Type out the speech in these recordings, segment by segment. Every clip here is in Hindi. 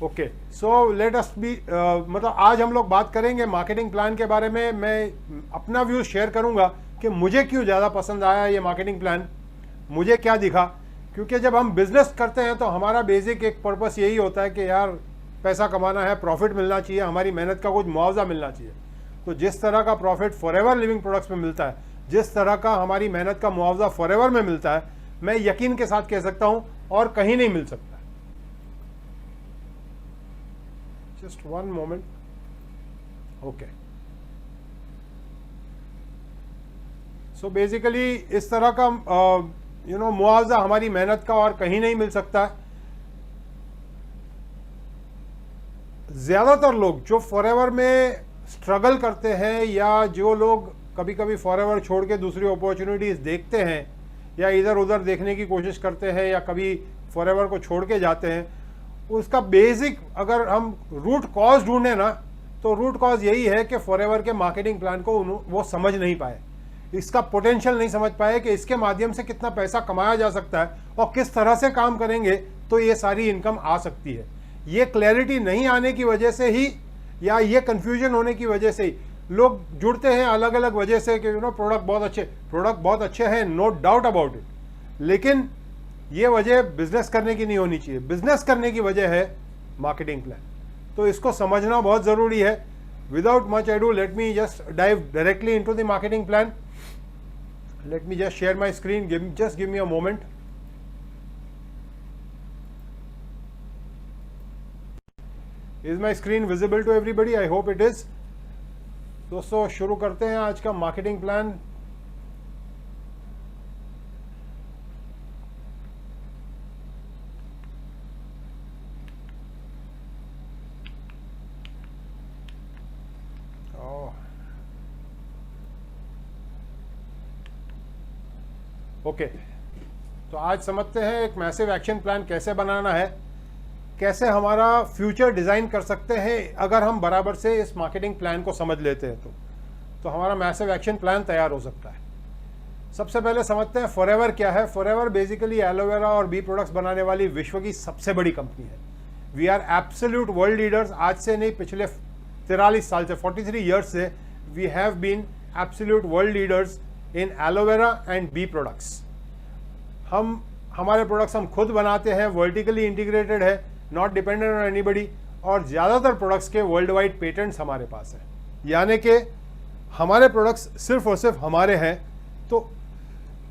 Okay, so let us B, मतलब आज हम लोग बात करेंगे मार्केटिंग प्लान के बारे में। मैं अपना व्यू शेयर करूंगा कि मुझे क्यों ज़्यादा पसंद आया ये मार्केटिंग प्लान, मुझे क्या दिखा। क्योंकि जब हम बिजनेस करते हैं तो हमारा बेसिक एक पर्पस यही होता है कि यार पैसा कमाना है, प्रॉफिट मिलना चाहिए, हमारी मेहनत का कुछ मुआवजा मिलना चाहिए। तो जिस तरह का प्रॉफिट फॉरएवर लिविंग प्रोडक्ट्स में मिलता है, जिस तरह का हमारी मेहनत का मुआवजा फॉरएवर में मिलता है, मैं यकीन के साथ कह सकता हूं और कहीं नहीं मिल सकता। Just one moment. Okay, so basically इस तरह का मुआवजा हमारी मेहनत का और कहीं नहीं मिल सकता है। ज्यादातर लोग जो फॉरएवर में स्ट्रगल करते हैं या जो लोग कभी कभी फॉरएवर छोड़ के दूसरी अपॉर्चुनिटीज देखते हैं या इधर उधर देखने की कोशिश करते हैं या कभी फॉरएवर को छोड़ के जाते हैं, उसका बेसिक अगर हम रूट कॉज ढूंढे ना, तो रूट कॉज यही है कि फॉरएवर के मार्केटिंग प्लान को वो समझ नहीं पाए, इसका पोटेंशियल नहीं समझ पाए कि इसके माध्यम से कितना पैसा कमाया जा सकता है और किस तरह से काम करेंगे तो ये सारी इनकम आ सकती है। ये क्लैरिटी नहीं आने की वजह से ही या ये कंफ्यूजन होने की वजह से ही लोग जुड़ते हैं अलग अलग वजह से कि प्रोडक्ट बहुत अच्छे हैं, नो डाउट अबाउट इट, लेकिन ये वजह बिजनेस करने की नहीं होनी चाहिए। बिजनेस करने की वजह है मार्केटिंग प्लान, तो इसको समझना बहुत ज़रूरी है। Without much ado, let me just dive directly into the marketing plan. Let me just share my screen, just give me a moment. Is my screen visible to everybody? I hope it is. दोस्तों शुरू करते हैं आज का मार्केटिंग प्लान। ओके, तो आज समझते हैं एक मैसिव एक्शन प्लान कैसे बनाना है, कैसे हमारा फ्यूचर डिज़ाइन कर सकते हैं अगर हम बराबर से इस मार्केटिंग प्लान को समझ लेते हैं तो हमारा मैसिव एक्शन प्लान तैयार हो सकता है। सबसे पहले समझते हैं फॉरएवर क्या है। फॉरएवर बेसिकली एलोवेरा और बी प्रोडक्ट्स बनाने वाली विश्व की सबसे बड़ी कंपनी है। We are absolute world leaders. आज से नहीं, पिछले 43 साल से, 43 ईयर्स से we have been absolute world leaders in aloe vera and bee products. हमारे प्रोडक्ट्स हम खुद बनाते हैं, वर्टिकली इंटीग्रेटेड है, नॉट डिपेंडेंट ऑन एनीबडी, और ज़्यादातर प्रोडक्ट्स के वर्ल्ड वाइड पेटेंट्स हमारे पास हैं, यानी कि हमारे प्रोडक्ट्स सिर्फ और सिर्फ हमारे हैं। तो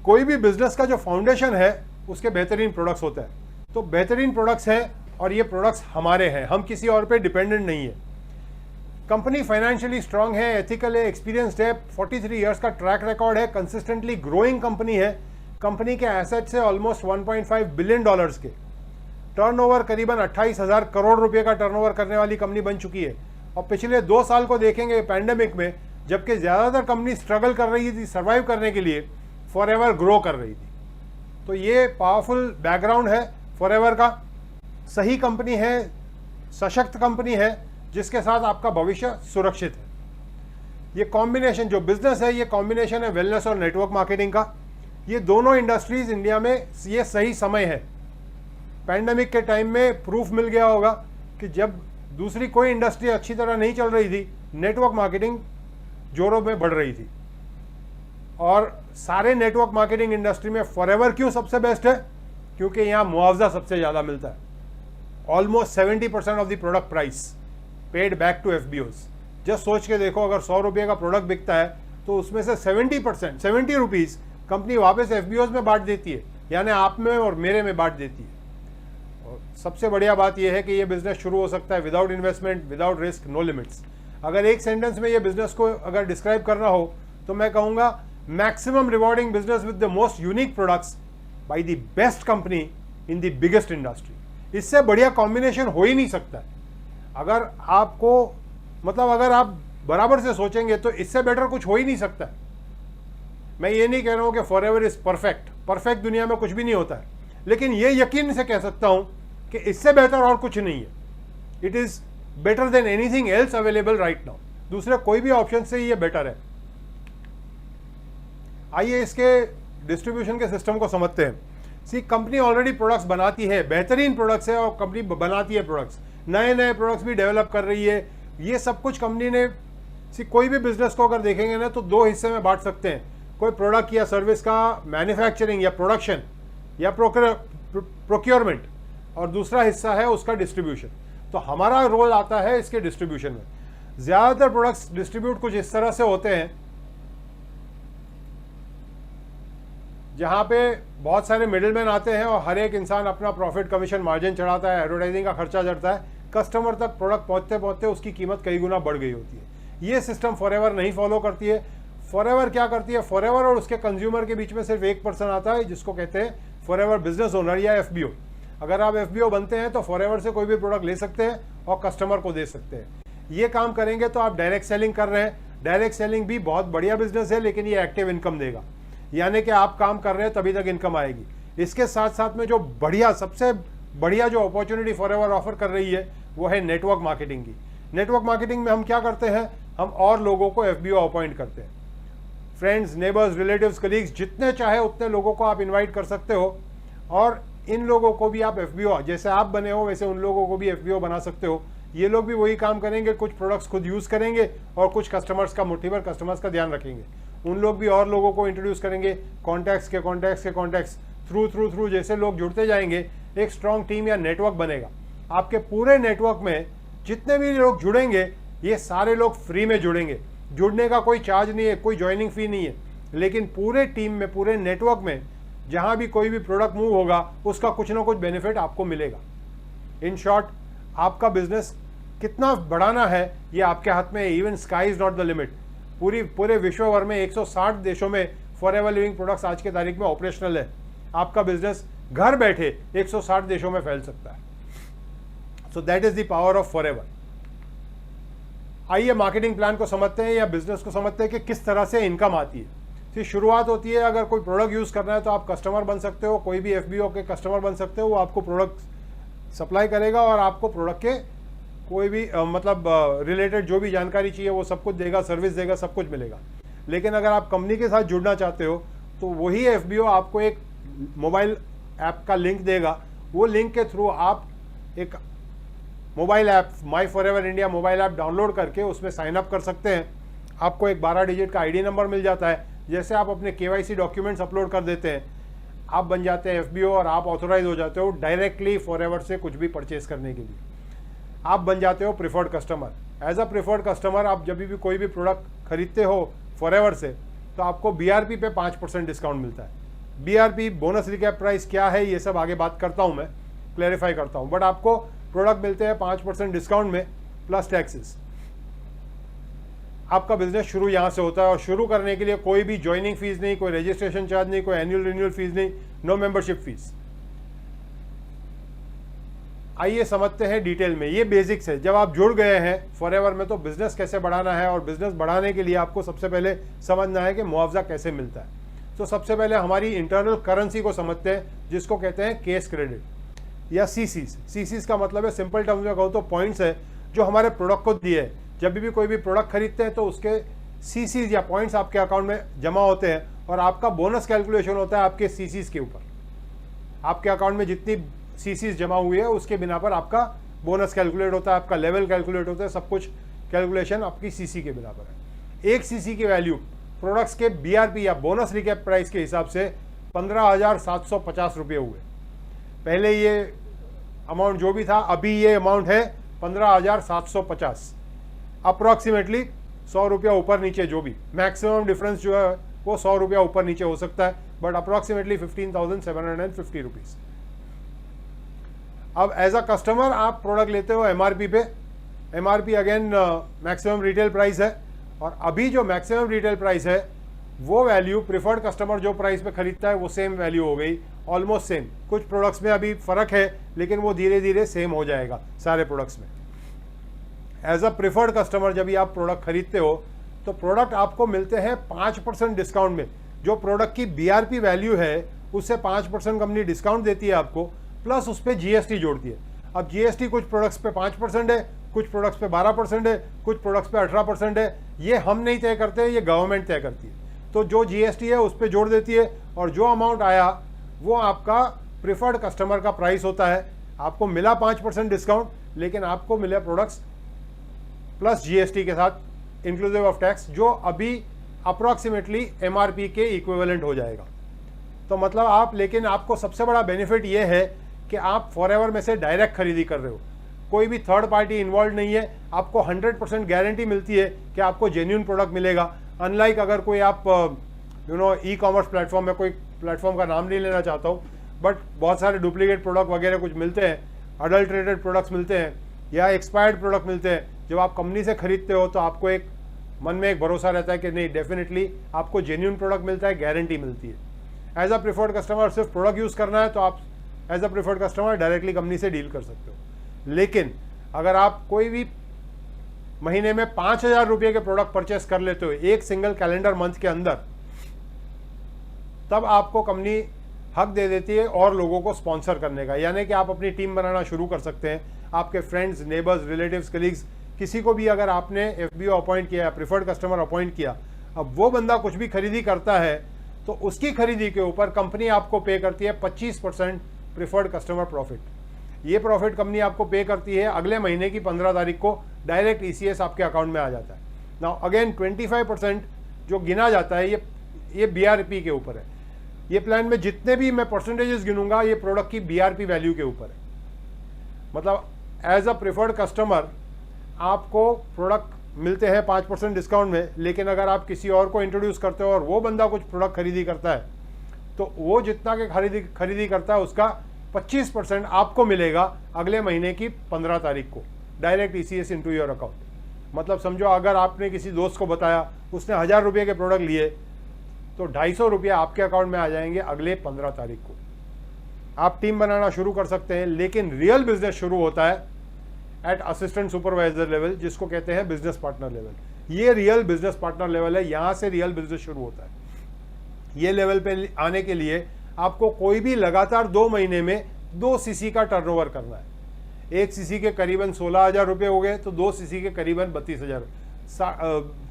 कोई भी बिजनेस का जो फाउंडेशन है उसके बेहतरीन प्रोडक्ट्स होता है। तो बेहतरीन प्रोडक्ट्स हैं और ये प्रोडक्ट्स हमारे हैं, हम किसी और पे डिपेंडेंट नहीं है। कंपनी फाइनेंशियली स्ट्रांग है, एथिकल है, एक्सपीरियंस्ड है, 43 ईयर्स का ट्रैक रिकॉर्ड है, कंसिस्टेंटली ग्रोइंग कंपनी है। कंपनी के एसेट्स है ऑलमोस्ट 1.5 बिलियन डॉलर्स के, टर्नओवर करीबन 28,000 करोड़ रुपए का टर्नओवर करने वाली कंपनी बन चुकी है। और पिछले 2 साल को देखेंगे पैंडेमिक में, जबकि ज़्यादातर कंपनी स्ट्रगल कर रही थी सर्वाइव करने के लिए, फॉरएवर ग्रो कर रही थी। तो ये पावरफुल बैकग्राउंड है फॉरएवर का। सही कंपनी है, सशक्त कंपनी है जिसके साथ आपका भविष्य सुरक्षित है। ये कॉम्बिनेशन जो बिजनेस है, ये कॉम्बिनेशन है वेलनेस और नेटवर्क मार्केटिंग का। ये दोनों इंडस्ट्रीज इंडिया में ये सही समय है। पैंडेमिक के टाइम में प्रूफ मिल गया होगा कि जब दूसरी कोई इंडस्ट्री अच्छी तरह नहीं चल रही थी, नेटवर्क मार्केटिंग जोरों में बढ़ रही थी। और सारे नेटवर्क मार्केटिंग इंडस्ट्री में फॉरएवर क्यों सबसे बेस्ट है? क्योंकि यहाँ मुआवजा सबसे ज़्यादा मिलता है। Almost 70% of the product price paid back to FBOs. Just सोच के देखो, अगर 100 रुपये का प्रोडक्ट बिकता है तो उसमें से 70% 70 रुपीज़ कंपनी वापस एफबीओज में बांट देती है, यानी आप में और मेरे में बांट देती है। और सबसे बढ़िया बात यह है कि ये बिजनेस शुरू हो सकता है without investment, without risk, no limits. अगर एक सेंटेंस में ये बिजनेस को अगर डिस्क्राइब करना हो तो मैं कहूँगा maximum rewarding business with the most unique products by the best company in the biggest industry. इससे बढ़िया कॉम्बिनेशन हो ही नहीं सकता है। अगर आपको मतलब अगर आप बराबर से सोचेंगे तो इससे बेटर कुछ हो ही नहीं सकता। मैं ये नहीं कह रहा हूँ कि फॉरएवर इज परफेक्ट, परफेक्ट दुनिया में कुछ भी नहीं होता है, लेकिन ये यकीन से कह सकता हूँ कि इससे बेहतर और कुछ नहीं है। It is better than anything else available right now. दूसरे कोई भी ऑप्शन से ये बेटर है। आइए इसके डिस्ट्रीब्यूशन के सिस्टम को समझते हैं। सी, कंपनी ऑलरेडी प्रोडक्ट्स बनाती है, बेहतरीन प्रोडक्ट्स है और कंपनी बनाती है प्रोडक्ट्स, नए नए प्रोडक्ट्स भी डेवलप कर रही है। ये सब कुछ कंपनी ने, कोई भी बिजनेस को अगर देखेंगे ना तो दो हिस्से में बांट सकते हैं, कोई प्रोडक्ट या सर्विस का मैन्युफैक्चरिंग या प्रोडक्शन या प्रोक्योरमेंट, और दूसरा हिस्सा है उसका डिस्ट्रीब्यूशन। तो हमारा रोल आता है इसके डिस्ट्रीब्यूशन में। ज़्यादातर प्रोडक्ट्स डिस्ट्रीब्यूट कुछ इस तरह से होते हैं जहाँ पे बहुत सारे मिडिलमैन आते हैं और हर एक इंसान अपना प्रॉफिट, कमीशन, मार्जिन चढ़ाता है, एडवर्टाइजिंग का खर्चा चढ़ता है, कस्टमर तक प्रोडक्ट पहुँचते पहुँचते उसकी कीमत कई गुना बढ़ गई होती है। ये सिस्टम फॉरएवर नहीं फॉलो करती है। फॉरएवर क्या करती है, फॉरएवर और उसके कंज्यूमर के बीच में सिर्फ एक पर्सन आता है जिसको कहते हैं फॉरएवर बिजनेस ओनर या एफबीओ। अगर आप एफबीओ बनते हैं तो फॉरएवर से कोई भी प्रोडक्ट ले सकते हैं और कस्टमर को दे सकते हैं। ये काम करेंगे तो आप डायरेक्ट सेलिंग कर रहे हैं। डायरेक्ट सेलिंग भी बहुत बढ़िया बिजनेस है, लेकिन ये एक्टिव इनकम देगा, यानी कि आप काम कर रहे हैं तभी तक इनकम आएगी। इसके साथ साथ में जो बढ़िया, सबसे बढ़िया जो अपॉर्चुनिटी फॉरएवर ऑफर कर रही है वो है नेटवर्क मार्केटिंग की। नेटवर्क मार्केटिंग में हम क्या करते हैं, हम और लोगों को एफबीओ अपॉइंट करते हैं। फ्रेंड्स, नेबर्स, रिलेटिव्स, कलीग्स, जितने चाहे उतने लोगों को आप इन्वाइट कर सकते हो, और इन लोगों को भी आप एफबीओ, जैसे आप बने हो वैसे उन लोगों को भी एफबीओ बना सकते हो। ये लोग भी वही काम करेंगे, कुछ प्रोडक्ट्स खुद यूज़ करेंगे और कुछ कस्टमर्स का, मुट्ठी भर कस्टमर्स का ध्यान रखेंगे। उन लोग भी और लोगों को इंट्रोड्यूस करेंगे, कॉन्टैक्ट्स के कॉन्टैक्ट्स थ्रू जैसे लोग जुड़ते जाएंगे एक स्ट्रॉन्ग टीम या नेटवर्क बनेगा। आपके पूरे नेटवर्क में जितने भी लोग जुड़ेंगे ये सारे लोग फ्री में जुड़ेंगे, जुड़ने का कोई चार्ज नहीं है, कोई ज्वाइनिंग फी नहीं है, लेकिन पूरे टीम में, पूरे नेटवर्क में जहाँ भी कोई भी प्रोडक्ट मूव होगा उसका कुछ ना कुछ बेनिफिट आपको मिलेगा। इन शॉर्ट, आपका बिजनेस कितना बढ़ाना है ये आपके हाथ में है। Even sky is not the limit. पूरे विश्व भर में 160 देशों में फॉरएवर लिविंग प्रोडक्ट्स आज के तारीख में ऑपरेशनल है। आपका बिजनेस घर बैठे 160 देशों में फैल सकता है। So that is the power of forever. आइए मार्केटिंग प्लान को समझते हैं या बिजनेस को समझते हैं कि किस तरह से इनकम आती है। फिर शुरुआत होती है, अगर कोई प्रोडक्ट यूज करना है तो आप कस्टमर बन सकते हो, कोई भी एफबीओ के कस्टमर बन सकते हो। वो आपको प्रोडक्ट सप्लाई करेगा और आपको प्रोडक्ट के कोई भी रिलेटेड जो भी जानकारी चाहिए वो सब कुछ देगा, सर्विस देगा, सब कुछ मिलेगा। लेकिन अगर आप कंपनी के साथ जुड़ना चाहते हो तो वही एफबीओ आपको एक मोबाइल ऐप का लिंक देगा। वो लिंक के थ्रू आप एक मोबाइल ऐप, माई forever India mobile app download करके उसमें साइन अप कर सकते हैं। आपको एक 12 डिजिट का आईडी नंबर मिल जाता है। जैसे आप अपने केवाईसी डॉक्यूमेंट्स अपलोड कर देते हैं, आप बन जाते हैं एफबीओ और आप ऑथोराइज हो जाते हो डायरेक्टली फॉरएवर से कुछ भी परचेज करने के लिए। आप बन जाते हो preferred customer. As a preferred customer आप जब भी कोई भी प्रोडक्ट खरीदते हो फॉरएवर से तो आपको बीआरपी पे 5% डिस्काउंट मिलता है। बीआरपी, बोनस रिकैप प्राइस क्या है, ये सब आगे बात करता हूँ, मैं क्लैरिफाई करता हूँ। बट आपको प्रोडक्ट मिलते हैं 5% डिस्काउंट में प्लस टैक्सेस। आपका बिजनेस शुरू यहाँ से होता है और शुरू करने के लिए कोई भी ज्वाइनिंग फीस नहीं, कोई रजिस्ट्रेशन चार्ज नहीं, कोई एनुअल रिन्यूअल फीस नहीं, नो मेंबरशिप फीस। आइए समझते हैं डिटेल में। ये बेसिक्स है। जब आप जुड़ गए हैं फॉरएवर में तो बिजनेस कैसे बढ़ाना है, और बिजनेस बढ़ाने के लिए आपको सबसे पहले समझना है कि मुआवजा कैसे मिलता है। तो सबसे पहले हमारी इंटरनल करेंसी को समझते हैं, जिसको कहते हैं केस क्रेडिट या सीसीज। सीसीज का मतलब है, सिंपल टर्म्स में कहूँ तो पॉइंट्स है जो हमारे प्रोडक्ट को दिए है। जब भी कोई भी प्रोडक्ट खरीदते हैं तो उसके सीसीज या पॉइंट्स आपके अकाउंट में जमा होते हैं और आपका बोनस कैलकुलेशन होता है आपके सीसीज के ऊपर। आपके अकाउंट में जितनी सीसीज जमा हुई है उसके बिना पर आपका बोनस कैलकुलेट होता है, आपका लेवल कैलकुलेट होता है, सब कुछ कैलकुलेशन आपकी सीसी के बिना पर है। एक सीसी की वैल्यू प्रोडक्ट्स के बीआरपी या बोनस रिकैप प्राइस के हिसाब से 15,750 रुपये हुए। पहले ये अमाउंट जो भी था, अभी ये अमाउंट है 15,750। अप्रॉक्सीमेटली 100 रुपया ऊपर नीचे, जो भी मैक्सिमम डिफरेंस जो है वो 100 रुपया ऊपर नीचे हो सकता है, बट अप्रॉक्सीमेटली 15,750 रुपीज़। अब एज अ कस्टमर आप प्रोडक्ट लेते हो एमआरपी पे। MRP again maximum retail price है, और अभी जो मैक्सिमम रिटेल प्राइस है वो वैल्यू प्रिफर्ड कस्टमर जो प्राइस पे खरीदता है वो सेम वैल्यू हो गई, ऑलमोस्ट सेम। कुछ प्रोडक्ट्स में अभी फर्क है लेकिन वो धीरे धीरे सेम हो जाएगा सारे प्रोडक्ट्स में। एज अ प्रिफर्ड कस्टमर जब भी आप प्रोडक्ट खरीदते हो तो प्रोडक्ट आपको मिलते हैं 5% डिस्काउंट में। जो प्रोडक्ट की बीआरपी वैल्यू है उससे 5% कंपनी डिस्काउंट देती है आपको, प्लस उस पर जीएसटी जोड़ती है। अब जीएसटी कुछ प्रोडक्ट्स पे 5% है, कुछ प्रोडक्ट्स पे 12% है, कुछ प्रोडक्ट्स पे 18% है। ये हम नहीं तय करते, ये गवर्नमेंट तय करती है। तो जो जीएसटी है उस पर जोड़ देती है, और जो अमाउंट आया वो आपका प्रिफर्ड कस्टमर का प्राइस होता है। आपको मिला 5% डिस्काउंट, लेकिन आपको मिले प्रोडक्ट्स प्लस जीएसटी के साथ इंक्लूसिव ऑफ टैक्स, जो अभी अप्रॉक्सीमेटली एमआरपी के इक्विवेलेंट हो जाएगा। तो मतलब आप, लेकिन आपको सबसे बड़ा बेनिफिट ये है कि आप फॉरएवर में से डायरेक्ट खरीदी कर रहे हो, कोई भी थर्ड पार्टी इन्वॉल्व नहीं है, आपको 100% गारंटी मिलती है कि आपको जेन्युइन प्रोडक्ट मिलेगा। अनलाइक अगर कोई आप ई कॉमर्स प्लेटफॉर्म में, कोई प्लेटफॉर्म का नाम नहीं लेना चाहता हूँ, बट बहुत सारे डुप्लीकेट प्रोडक्ट वगैरह कुछ मिलते हैं, अडल्ट्रेटेड प्रोडक्ट्स मिलते हैं या एक्सपायर्ड प्रोडक्ट मिलते हैं। जब आप कंपनी से खरीदते हो तो आपको एक मन में एक भरोसा रहता है कि नहीं, डेफिनेटली आपको जेन्युइन प्रोडक्ट मिलता है, गारंटी मिलती है। एज अ प्रिफर्ड कस्टमर सिर्फ प्रोडक्ट यूज़ करना है तो आप as a preferred customer directly company से डील कर सकते हो। लेकिन अगर आप कोई भी महीने में 5,000 रुपये के प्रोडक्ट परचेस कर लेते हो एक सिंगल कैलेंडर मंथ के अंदर, तब आपको कंपनी हक दे देती है और लोगों को स्पॉन्सर करने का। यानी कि आप अपनी टीम बनाना शुरू कर सकते हैं। आपके फ्रेंड्स, नेबर्स, रिलेटिव्स, कलीग्स, किसी को भी अगर आपने एफबीओ अपॉइंट किया, प्रिफर्ड कस्टमर अपॉइंट किया, अब वो बंदा कुछ भी खरीदी करता है तो उसकी खरीदी के ऊपर कंपनी आपको पे करती है 25% प्रिफर्ड कस्टमर प्रॉफिट। ये प्रॉफिट कंपनी आपको पे करती है अगले महीने की 15 तारीख को, डायरेक्ट ईसीएस आपके अकाउंट में आ जाता है। नाउ अगेन 25% जो गिना जाता है ये बीआरपी के ऊपर है। ये प्लान में जितने भी मैं परसेंटेजेस गिनूंगा ये प्रोडक्ट की बीआरपी वैल्यू के ऊपर है। मतलब एज अ प्रिफर्ड कस्टमर आपको प्रोडक्ट मिलते हैं 5% डिस्काउंट में, लेकिन अगर आप किसी और को इंट्रोड्यूस करते हो और वो बंदा कुछ प्रोडक्ट खरीदी करता है तो वो जितना के खरीदी करता है उसका 25% आपको मिलेगा अगले महीने की 15 तारीख को, direct ECS into your account. मतलब समझो अगर आपने किसी दोस्त को बताया, उसने 1,000 रुपये के प्रोडक्ट लिए तो 250 रुपये आपके अकाउंट में आ जाएंगे अगले 15 तारीख को। आप टीम बनाना शुरू कर सकते हैं, लेकिन रियल बिजनेस शुरू होता है एट असिस्टेंट सुपरवाइजर लेवल, जिसको कहते हैं बिजनेस पार्टनर लेवल। ये रियल बिजनेस पार्टनर लेवल है, यहाँ से रियल बिजनेस शुरू होता है। ये लेवल पे आने के लिए आपको कोई भी लगातार 2 महीने में 2 सीसी का टर्नओवर करना है। 1 सीसी के करीबन 16,000 रुपये हो गए तो 2 सीसी के करीबन 32,000,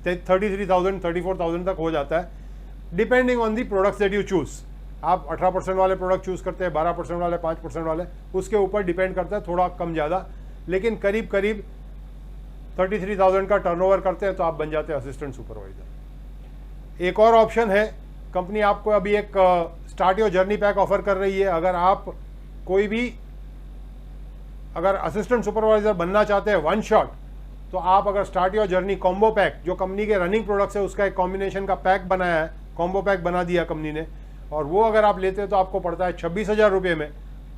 33,000 34,000 तक हो जाता है, depending on the products that you choose. आप 18% वाले प्रोडक्ट चूज करते हैं, 12% वाले, 5% वाले, उसके ऊपर डिपेंड करता है, थोड़ा कम ज़्यादा, लेकिन करीब 33,000 का टर्नओवर करते हैं तो आप बन जाते हैं असिस्टेंट सुपरवाइजर। एक और ऑप्शन है, कंपनी आपको अभी एक start your journey pack offer कर रही है। अगर आप कोई भी अगर असिस्टेंट सुपरवाइजर बनना चाहते हैं वन शॉट, तो आप अगर start your journey combo pack, जो कंपनी के रनिंग प्रोडक्ट्स है उसका एक कॉम्बिनेशन का पैक बनाया है, कॉम्बो पैक बना दिया कंपनी ने, और वो अगर आप लेते हैं तो आपको पड़ता है 26,000 रुपये में,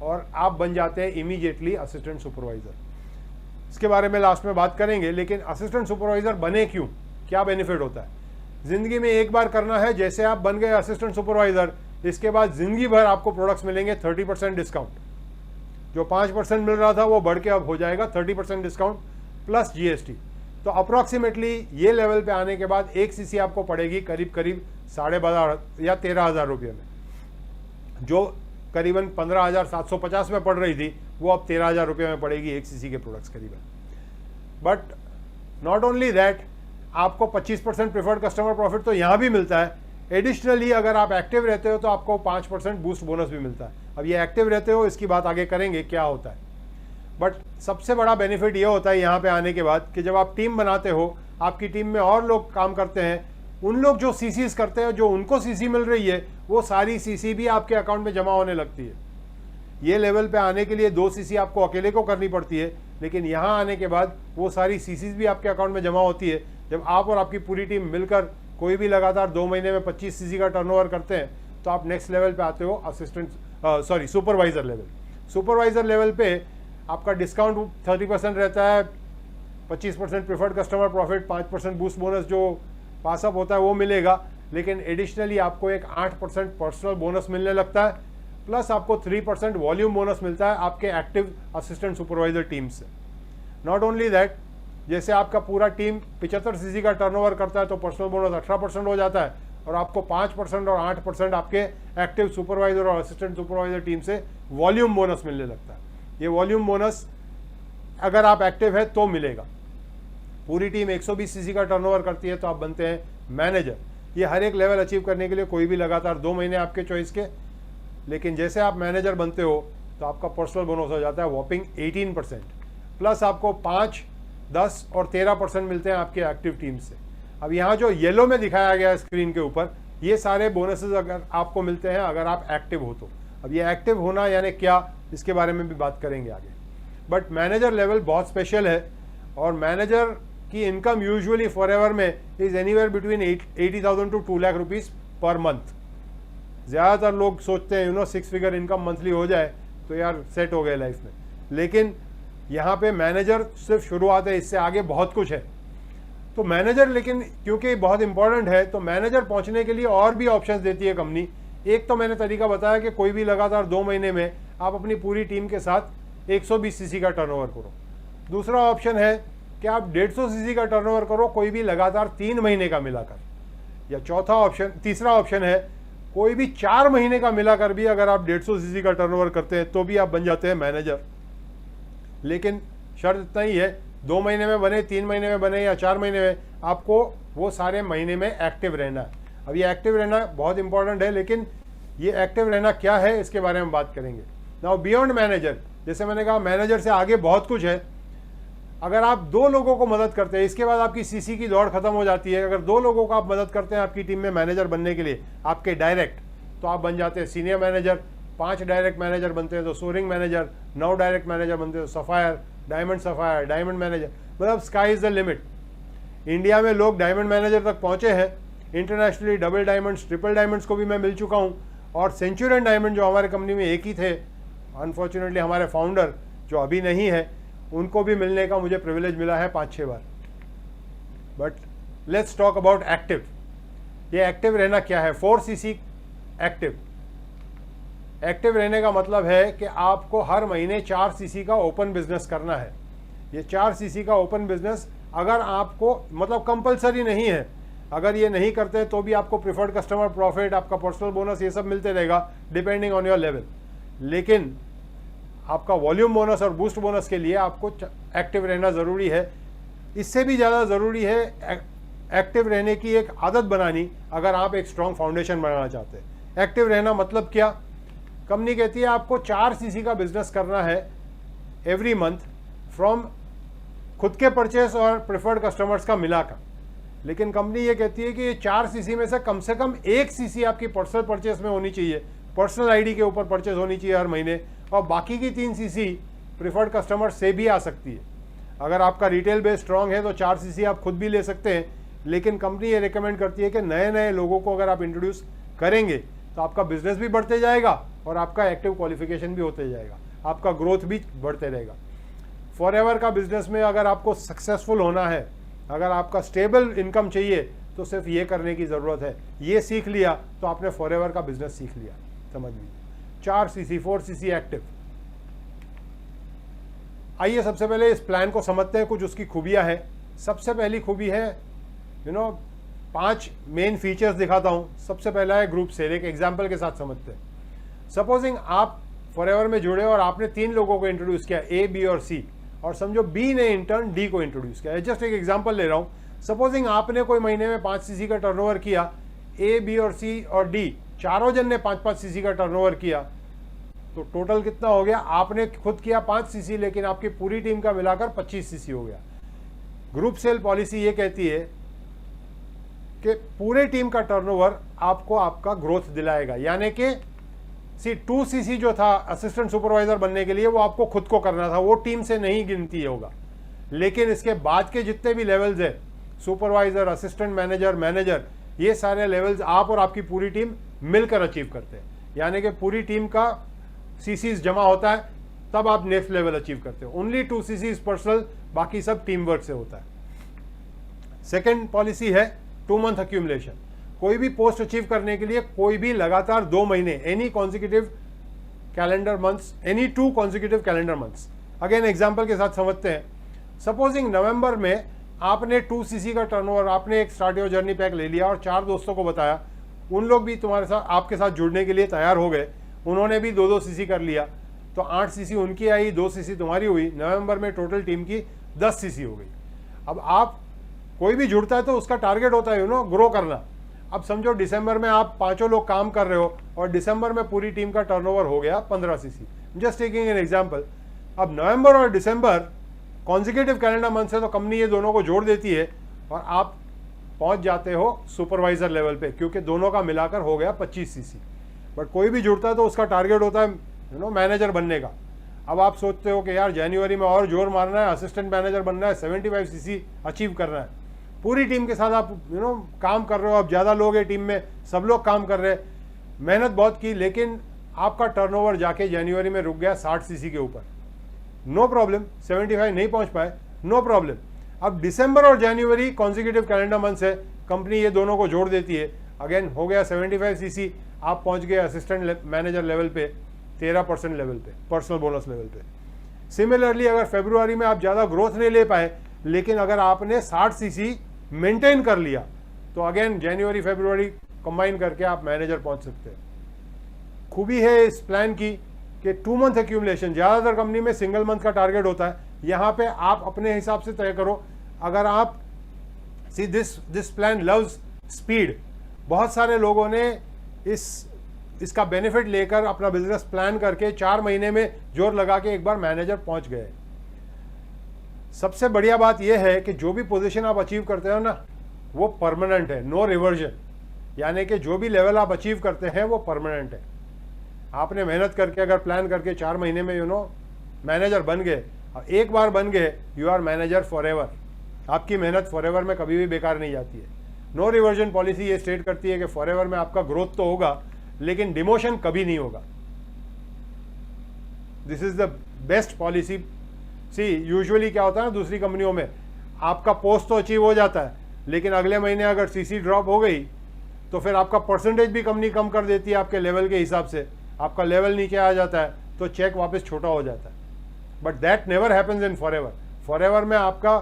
और आप बन जाते हैं इमीडिएटली असिस्टेंट सुपरवाइजर। इसके बारे में लास्ट में बात करेंगे, लेकिन असिस्टेंट सुपरवाइजर बने क्यों, क्या बेनिफिट होता है। जिंदगी में एक बार करना है, जैसे आप बन गए असिस्टेंट सुपरवाइजर, इसके बाद जिंदगी भर आपको प्रोडक्ट्स मिलेंगे 30% डिस्काउंट। जो 5% मिल रहा था वो बढ़ के अब हो जाएगा 30% डिस्काउंट प्लस जीएसटी। तो अप्रॉक्सीमेटली ये लेवल पे आने के बाद 1 सीसी आपको पड़ेगी करीब 12,500 या 13,000 रुपये में। जो करीबन 15,750 में पड़ रही थी वो अब 13,000 रुपये में पड़ेगी 1 सीसी के प्रोडक्ट्स करीबन। बट नॉट ओनली दैट, आपको 25% प्रिफर्ड कस्टमर प्रॉफिट तो यहाँ भी मिलता है। एडिशनली अगर आप एक्टिव रहते हो तो आपको 5% बूस्ट बोनस भी मिलता है। अब ये एक्टिव रहते हो इसकी बात आगे करेंगे क्या होता है, बट सबसे बड़ा बेनिफिट ये होता है यहाँ पे आने के बाद कि जब आप टीम बनाते हो, आपकी टीम में और लोग काम करते हैं, उन लोग जो सीसीज करते हैं, जो उनको सीसी मिल रही है, वो सारी सीसी भी आपके अकाउंट में जमा होने लगती है। ये लेवल पे आने के लिए 2 सीसी आपको अकेले को करनी पड़ती है, लेकिन यहाँ आने के बाद वो सारी सीसीज भी आपके अकाउंट में जमा होती है। जब आप और आपकी पूरी टीम मिलकर कोई भी लगातार 2 महीने में 25 सीसी का टर्नओवर करते हैं तो आप नेक्स्ट लेवल पे आते हो सुपरवाइजर लेवल। सुपरवाइजर लेवल पे आपका डिस्काउंट 30% रहता है, 25% preferred customer profit, 5% boost bonus जो पासअप होता है वो मिलेगा, लेकिन एडिशनली आपको एक 8% पर्सनल बोनस मिलने लगता है, प्लस आपको 3% वॉल्यूम बोनस मिलता है आपके एक्टिव असिस्टेंट सुपरवाइजर टीम से। नॉट ओनली दैट, जैसे आपका पूरा टीम 75 सीसी का टर्नओवर करता है तो पर्सनल बोनस 18% हो जाता है, और आपको 5% और 8% आपके एक्टिव सुपरवाइजर और असिस्टेंट सुपरवाइजर टीम से वॉल्यूम बोनस मिलने लगता है। ये वॉल्यूम बोनस अगर आप एक्टिव है तो मिलेगा। पूरी टीम 120 सीसी का टर्नओवर करती है तो आप बनते हैं मैनेजर। ये हर एक लेवल अचीव करने के लिए कोई भी लगातार 2 महीने आपके चॉइस के, लेकिन जैसे आप मैनेजर बनते हो तो आपका पर्सनल बोनस हो जाता है वॉपिंग 18%। प्लस आपको 5, 10 और 13% मिलते हैं आपके एक्टिव टीम से। अब यहाँ जो येलो में दिखाया गया है स्क्रीन के ऊपर, ये सारे बोनसेस अगर आपको मिलते हैं अगर आप एक्टिव हो तो। अब ये एक्टिव होना यानी क्या, इसके बारे में भी बात करेंगे आगे। बट मैनेजर लेवल बहुत स्पेशल है, और मैनेजर की इनकम यूजुअली फॉरएवर में is anywhere between 80,000 to 2 lakh rupees per month. ज़्यादातर लोग सोचते हैं 6 फिगर इनकम मंथली हो जाए तो यार सेट हो गए लाइफ में, लेकिन यहाँ पे मैनेजर सिर्फ शुरुआत है, इससे आगे बहुत कुछ है। तो मैनेजर, लेकिन क्योंकि बहुत इंपॉर्टेंट है तो मैनेजर पहुँचने के लिए और भी ऑप्शंस देती है कंपनी। एक तो मैंने तरीका बताया कि कोई भी लगातार 2 महीने में आप अपनी पूरी टीम के साथ 120 सीसी का टर्नओवर करो। दूसरा ऑप्शन है कि आप 150 सीसी का टर्नओवर करो, कोई भी लगातार 3 महीने का मिलाकर। या तीसरा ऑप्शन है कोई भी 4 महीने का मिलाकर भी अगर आप 150 सीसी का टर्नओवर करते हैं तो भी आप बन जाते हैं मैनेजर। लेकिन शर्त इतना ही है, 2 महीने में बने, 3 महीने में बने या 4 महीने में, आपको वो सारे महीने में एक्टिव रहना है। अब ये एक्टिव रहना बहुत इंपॉर्टेंट है, लेकिन ये एक्टिव रहना क्या है इसके बारे में बात करेंगे। नाउ बियॉन्ड मैनेजर, जैसे मैंने कहा मैनेजर से आगे बहुत कुछ है। अगर आप 2 लोगों को मदद करते हैं, इसके बाद आपकी सीसी की दौड़ खत्म हो जाती है। अगर 2 लोगों को आप मदद करते हैं आपकी टीम में मैनेजर बनने के लिए, आपके डायरेक्ट, तो आप बन जाते हैं सीनियर मैनेजर। 5 डायरेक्ट मैनेजर बनते हैं तो सोरिंग मैनेजर, 9 डायरेक्ट मैनेजर बनते हैं तो सफायर, डायमंड मैनेजर, मतलब sky is the limit. India में लोग डायमंड मैनेजर तक पहुंचे हैं, internationally double diamonds, triple diamonds को भी मैं मिल चुका हूं, और सेंचुरियन डायमंड जो हमारे कंपनी में एक ही थे, अनफॉर्चुनेटली हमारे फाउंडर जो अभी नहीं है, उनको भी मिलने का मुझे प्रिविलेज मिला है 5-6 बार। But let's talk about active. ये एक्टिव रहना क्या है? 4 सीसी एक्टिव। एक्टिव रहने का मतलब है कि आपको हर महीने 4 सीसी का ओपन बिजनेस करना है। ये 4 सीसी का ओपन बिजनेस अगर आपको, मतलब कंपलसरी नहीं है, अगर ये नहीं करते तो भी आपको प्रिफर्ड कस्टमर प्रॉफिट, आपका पर्सनल बोनस, ये सब मिलते रहेगा डिपेंडिंग ऑन योर लेवल। लेकिन आपका वॉल्यूम बोनस और बूस्ट बोनस के लिए आपको एक्टिव रहना ज़रूरी है। इससे भी ज़्यादा ज़रूरी है एक्टिव रहने की एक आदत बनानी, अगर आप एक स्ट्रॉन्ग फाउंडेशन बनाना चाहते हैं। एक्टिव रहना मतलब क्या? कंपनी कहती है आपको 4 सीसी का बिजनेस करना है एवरी मंथ, फ्रॉम खुद के परचेस और प्रिफर्ड कस्टमर्स का मिलाकर। लेकिन कंपनी ये कहती है कि ये 4 सीसी में से कम 1 सीसी आपकी पर्सनल परचेस में होनी चाहिए, पर्सनल आईडी के ऊपर परचेस होनी चाहिए हर महीने, और बाकी की 3 सीसी प्रिफर्ड कस्टमर से भी आ सकती है। अगर आपका रिटेल बेस स्ट्रांग है तो 4 सीसी आप खुद भी ले सकते हैं, लेकिन कंपनी ये रिकमेंड करती है कि नए लोगों को अगर आप इंट्रोड्यूस करेंगे तो आपका बिजनेस भी बढ़ते जाएगा और आपका एक्टिव क्वालिफिकेशन भी होते जाएगा, आपका ग्रोथ भी बढ़ते रहेगा। फॉरएवर का बिजनेस में अगर आपको सक्सेसफुल होना है, अगर आपका स्टेबल इनकम चाहिए, तो सिर्फ ये करने की ज़रूरत है। ये सीख लिया तो आपने फॉरएवर का बिजनेस सीख लिया, समझ लीजिए। 4 सीसी 4 सीसी एक्टिव। आइए सबसे पहले इस प्लान को समझते हैं, कुछ उसकी खूबियां हैं। सबसे पहली खूबी है 5 मेन फीचर्स दिखाता हूं। सबसे पहला है ग्रुप सेल। एक एग्जांपल के साथ समझते हैं। सपोजिंग आप फॉरएवर में जुड़े और आपने 3 लोगों को इंट्रोड्यूस किया, ए, बी और सी, और समझो बी ने इंटर्न डी को इंट्रोड्यूस किया। जस्ट एक एग्जांपल ले रहा हूं। सपोजिंग आपने कोई महीने में 5 सीसी का टर्नओवर किया, ए, बी और सी और डी चारों जन ने 5-5 सीसी का टर्नओवर किया, तो टोटल कितना हो गया? आपने खुद किया 5 सीसी, लेकिन आपकी पूरी टीम का मिलाकर 25 सीसी हो गया। ग्रुप सेल पॉलिसी ये कहती है कि पूरे टीम का टर्नओवर आपको आपका ग्रोथ दिलाएगा, यानी कि 2 सीसी जो था असिस्टेंट सुपरवाइजर बनने के लिए, वो आपको खुद को करना था, वो टीम से नहीं गिनती होगा। लेकिन इसके बाद के जितने भी लेवल्स है, सुपरवाइजर, असिस्टेंट मैनेजर, मैनेजर, ये सारे लेवल्स आप और आपकी पूरी टीम मिलकर अचीव करते हैं। यानी कि पूरी टीम का सीसीज जमा होता है, तब आप नेक्स्ट लेवल अचीव करते हो। ओनली 2 सीसीज पर्सनल, बाकी सब टीम वर्क से होता है। सेकेंड पॉलिसी है 2 मंथ अक्यूमुलेशन। कोई भी पोस्ट अचीव करने के लिए कोई भी लगातार 2 महीने, any consecutive calendar months, any 2 consecutive calendar months. Again example के साथ समझते हैं। सपोजिंग नवंबर में आपने 2 सीसी का टर्नओवर, आपने एक स्टार्ट योर जर्नी पैक ले लिया और 4 दोस्तों को बताया, उन लोग भी तुम्हारे साथ, आपके साथ जुड़ने के लिए तैयार हो गए, उन्होंने भी 2-2 सीसी कर लिया, तो 8 सीसी उनकी आई, 2 सीसी तुम्हारी हुई। नवंबर में टोटल टीम की 10 सीसी हो गई। अब आप, कोई भी जुड़ता है तो उसका टारगेट होता है ग्रो करना। अब समझो दिसंबर में आप 5 लोग काम कर रहे हो और दिसंबर में पूरी टीम का टर्नओवर हो गया 15 CC. Just taking an example. अब नवंबर और दिसंबर कॉन्जिक्यूटिव कैलेंडर मंथ से तो कंपनी ये दोनों को जोड़ देती है और आप पहुंच जाते हो सुपरवाइजर लेवल पे, क्योंकि दोनों का मिलाकर हो गया 25 सीसी। बट कोई भी जुड़ता है तो उसका टारगेट होता है मैनेजर बनने का। अब आप सोचते हो कि यार जनवरी में और जोर मारना है, असिस्टेंट मैनेजर बनना है, 75 सीसी अचीव करना है। पूरी टीम के साथ आप काम कर रहे हो, अब ज़्यादा लोग हैं टीम में, सब लोग काम कर रहे हैं, मेहनत बहुत की, लेकिन आपका टर्नओवर जाके जनवरी में रुक गया 60 सीसी के ऊपर। नो प्रॉब्लम, 75 नहीं पहुंच पाए, नो प्रॉब्लम। अब दिसंबर और जनवरी कॉन्जिक्यूटिव कैलेंडर मंथ से कंपनी ये दोनों को जोड़ देती है, अगेन हो गया 75 सीसी, आप पहुंच गए असिस्टेंट मैनेजर लेवल पे, 13% लेवल पे, पर्सनल बोनस लेवल पे। सिमिलरली अगर फरवरी में आप ज़्यादा ग्रोथ नहीं ले पाए, लेकिन अगर आपने 60 सीसी मेंटेन कर लिया, तो अगेन जनवरी फरवरी कंबाइन करके आप मैनेजर पहुंच सकते हैं। खूबी है इस प्लान की कि 2 मंथ एक्यूमुलेशन, ज़्यादातर कंपनी में सिंगल मंथ का टारगेट होता है, यहाँ पे आप अपने हिसाब से तय करो। अगर आप see this plan loves speed, बहुत सारे लोगों ने इसका बेनिफिट लेकर अपना बिजनेस प्लान करके 4 महीने में जोर लगा के एक बार मैनेजर पहुंच गए। सबसे बढ़िया बात यह है कि जो भी पोजीशन आप अचीव करते हो ना, वो परमानेंट है, नो रिवर्जन। यानी कि जो भी लेवल आप अचीव करते हैं वो परमानेंट है। आपने मेहनत करके अगर प्लान करके 4 महीने में मैनेजर बन गए, एक बार बन गए, you are manager forever. आपकी मेहनत फॉर एवर में कभी भी बेकार नहीं जाती है। नो रिवर्जन पॉलिसी ये स्टेट करती है कि फॉर एवर में आपका ग्रोथ तो होगा, लेकिन डिमोशन कभी नहीं होगा। This is the best policy. See usually क्या होता है ना, दूसरी कंपनियों में आपका पोस्ट तो अचीव हो जाता है, लेकिन अगले महीने अगर सीसी ड्रॉप हो गई तो फिर आपका परसेंटेज भी कंपनी कम कर देती है आपके लेवल के हिसाब से, आपका लेवल नीचे आ जाता है, तो चेक वापस छोटा हो जाता है। But that never happens in forever. Forever में आपका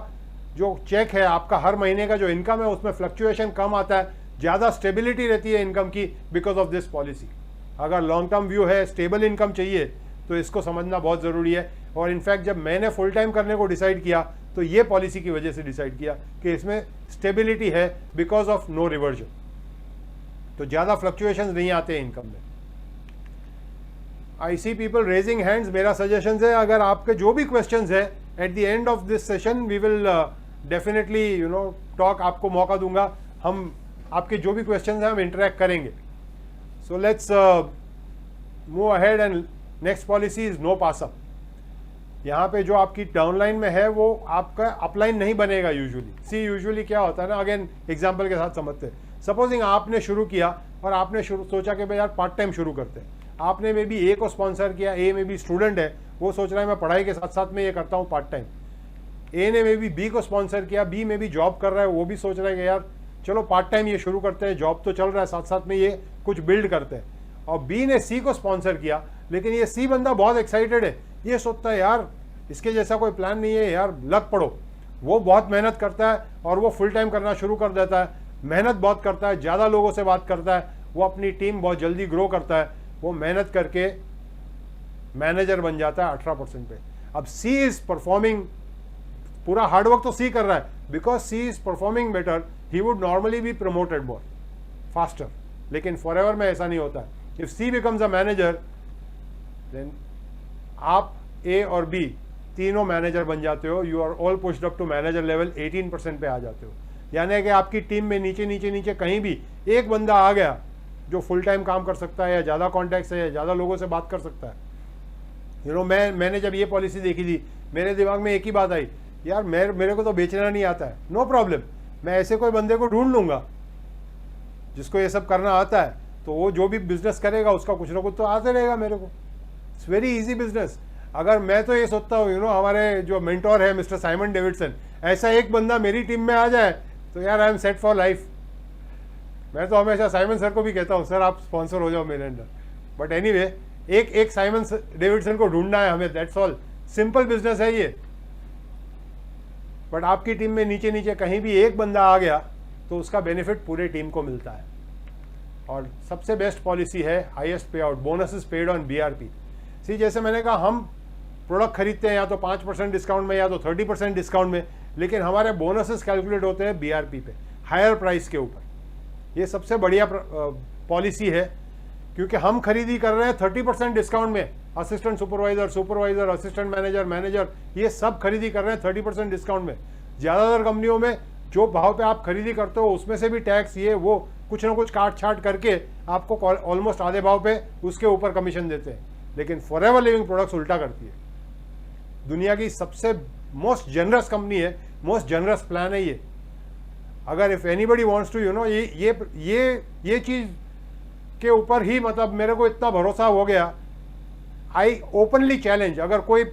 जो चेक है, आपका हर महीने का जो इनकम है, उसमें फ्लक्चुएशन कम आता है, ज़्यादा स्टेबिलिटी रहती है इनकम की बिकॉज ऑफ दिस पॉलिसी। अगर लॉन्ग टर्म व्यू है, स्टेबल इनकम चाहिए, तो इसको समझना बहुत ज़रूरी है। और इनफैक्ट जब मैंने फुल टाइम करने को डिसाइड किया तो ये पॉलिसी की वजह से डिसाइड किया कि इसमें स्टेबिलिटी है बिकॉज ऑफ नो रिवर्जन, तो ज़्यादा फ्लक्चुएशंस नहीं आते इनकम में। I see people raising hands. मेरा सजेशन है, अगर आपके जो भी क्वेश्चंस है, at the end of this session we will definitely talk, आपको मौका दूंगा, हम आपके जो भी क्वेश्चंस हैं हम इंटरेक्ट करेंगे। So let's move ahead and next policy is no pass up. यहाँ पे जो आपकी डाउनलाइन में है वो आपका अपलाइन नहीं बनेगा यूजुअली। सी यूजुअली क्या होता है ना, अगेन एग्जांपल के साथ समझते हैं। सपोजिंग आपने शुरू किया और आपने सोचा कि भाई यार पार्ट टाइम शुरू करते हैं। आपने मे बी ए को स्पॉन्सर किया, ए में भी स्टूडेंट है, वो सोच रहा है मैं पढ़ाई के साथ साथ में ये करता हूँ पार्ट टाइम। ए ने मे बी बी को स्पॉन्सर किया, बी में भी जॉब कर रहा है, वो भी सोच रहा है कि यार चलो पार्ट टाइम ये शुरू करते हैं, जॉब तो चल रहा है, साथ साथ में ये कुछ बिल्ड करते हैं। और बी ने सी को स्पॉन्सर किया, लेकिन ये सी बंदा बहुत एक्साइटेड है, ये सोचता है यार इसके जैसा कोई प्लान नहीं है, यार लग पड़ो। वो बहुत मेहनत करता है और वो फुल टाइम करना शुरू कर देता है, मेहनत बहुत करता है, ज़्यादा लोगों से बात करता है, वो अपनी टीम बहुत जल्दी ग्रो करता है, वो मेहनत करके मैनेजर बन जाता है 18% पे। अब सी इज परफॉर्मिंग, पूरा हार्डवर्क तो सी कर रहा है, because C is performing better, he would normally be promoted more faster, लेकिन फॉर एवर में ऐसा नहीं होता है। If C becomes a manager, then आप ए और बी तीनों मैनेजर बन जाते हो, you are all pushed up to manager level, 18% पे आ जाते हो। यानी कि आपकी टीम में नीचे नीचे नीचे कहीं भी एक बंदा आ गया जो फुल टाइम काम कर सकता है, या ज़्यादा कॉन्टैक्ट्स है, या ज़्यादा लोगों से बात कर सकता है। मैंने जब ये पॉलिसी देखी थी, मेरे दिमाग में एक ही बात आई, यार मेरे को तो बेचना नहीं आता है, नो प्रॉब्लम, मैं ऐसे कोई बंदे को ढूंढ लूंगा जिसको ये सब करना आता है, तो वो जो भी बिजनेस करेगा उसका कुछ ना कुछ तो आते रहेगा मेरे को। It's very easy business. अगर मैं तो ये सोचता हूँ, हमारे जो मेंटोर है मिस्टर साइमन डेविडसन, ऐसा एक बंदा मेरी टीम में आ जाए तो यार I am set for life. मैं तो हमेशा साइमन सर को भी कहता हूँ, सर आप स्पॉन्सर हो जाओ मेरे अंदर। बट एनीवे, एक साइमन डेविडसन को ढूंढना है हमें, दैट्स ऑल। सिंपल बिजनेस है ये। बट आपकी टीम में नीचे नीचे कहीं भी एक बंदा आ गया तो उसका बेनिफिट पूरे टीम को मिलता है। और सबसे बेस्ट पॉलिसी है highest pay out, bonuses paid on BRP. See जैसे मैंने कहा, हम प्रोडक्ट खरीदते हैं या तो 5% डिस्काउंट में या तो 30% डिस्काउंट में, लेकिन हमारे बोनसेस कैलकुलेट होते हैं बीआरपी पे, हायर प्राइस के ऊपर। ये सबसे बढ़िया पॉलिसी है, क्योंकि हम खरीदी कर रहे हैं 30% डिस्काउंट में, assistant supervisor, supervisor, assistant manager, manager, ये सब खरीदी कर रहे हैं 30% डिस्काउंट में। ज़्यादातर कंपनियों में जो भाव पे आप खरीदी करते हो उसमें से भी टैक्स ये वो कुछ ना कुछ काट छाट करके आपको ऑलमोस्ट आधे भाव पे उसके ऊपर कमीशन देते हैं। लेकिन फॉरएवर लिविंग प्रोडक्ट्स उल्टा करती है। दुनिया की सबसे मोस्ट जनरस कंपनी है, मोस्ट जनरस प्लान है ये। अगर इफ एनीबडी वांट्स टू ये चीज के ऊपर ही मतलब मेरे को इतना भरोसा हो गया, आई ओपनली चैलेंज, अगर कोई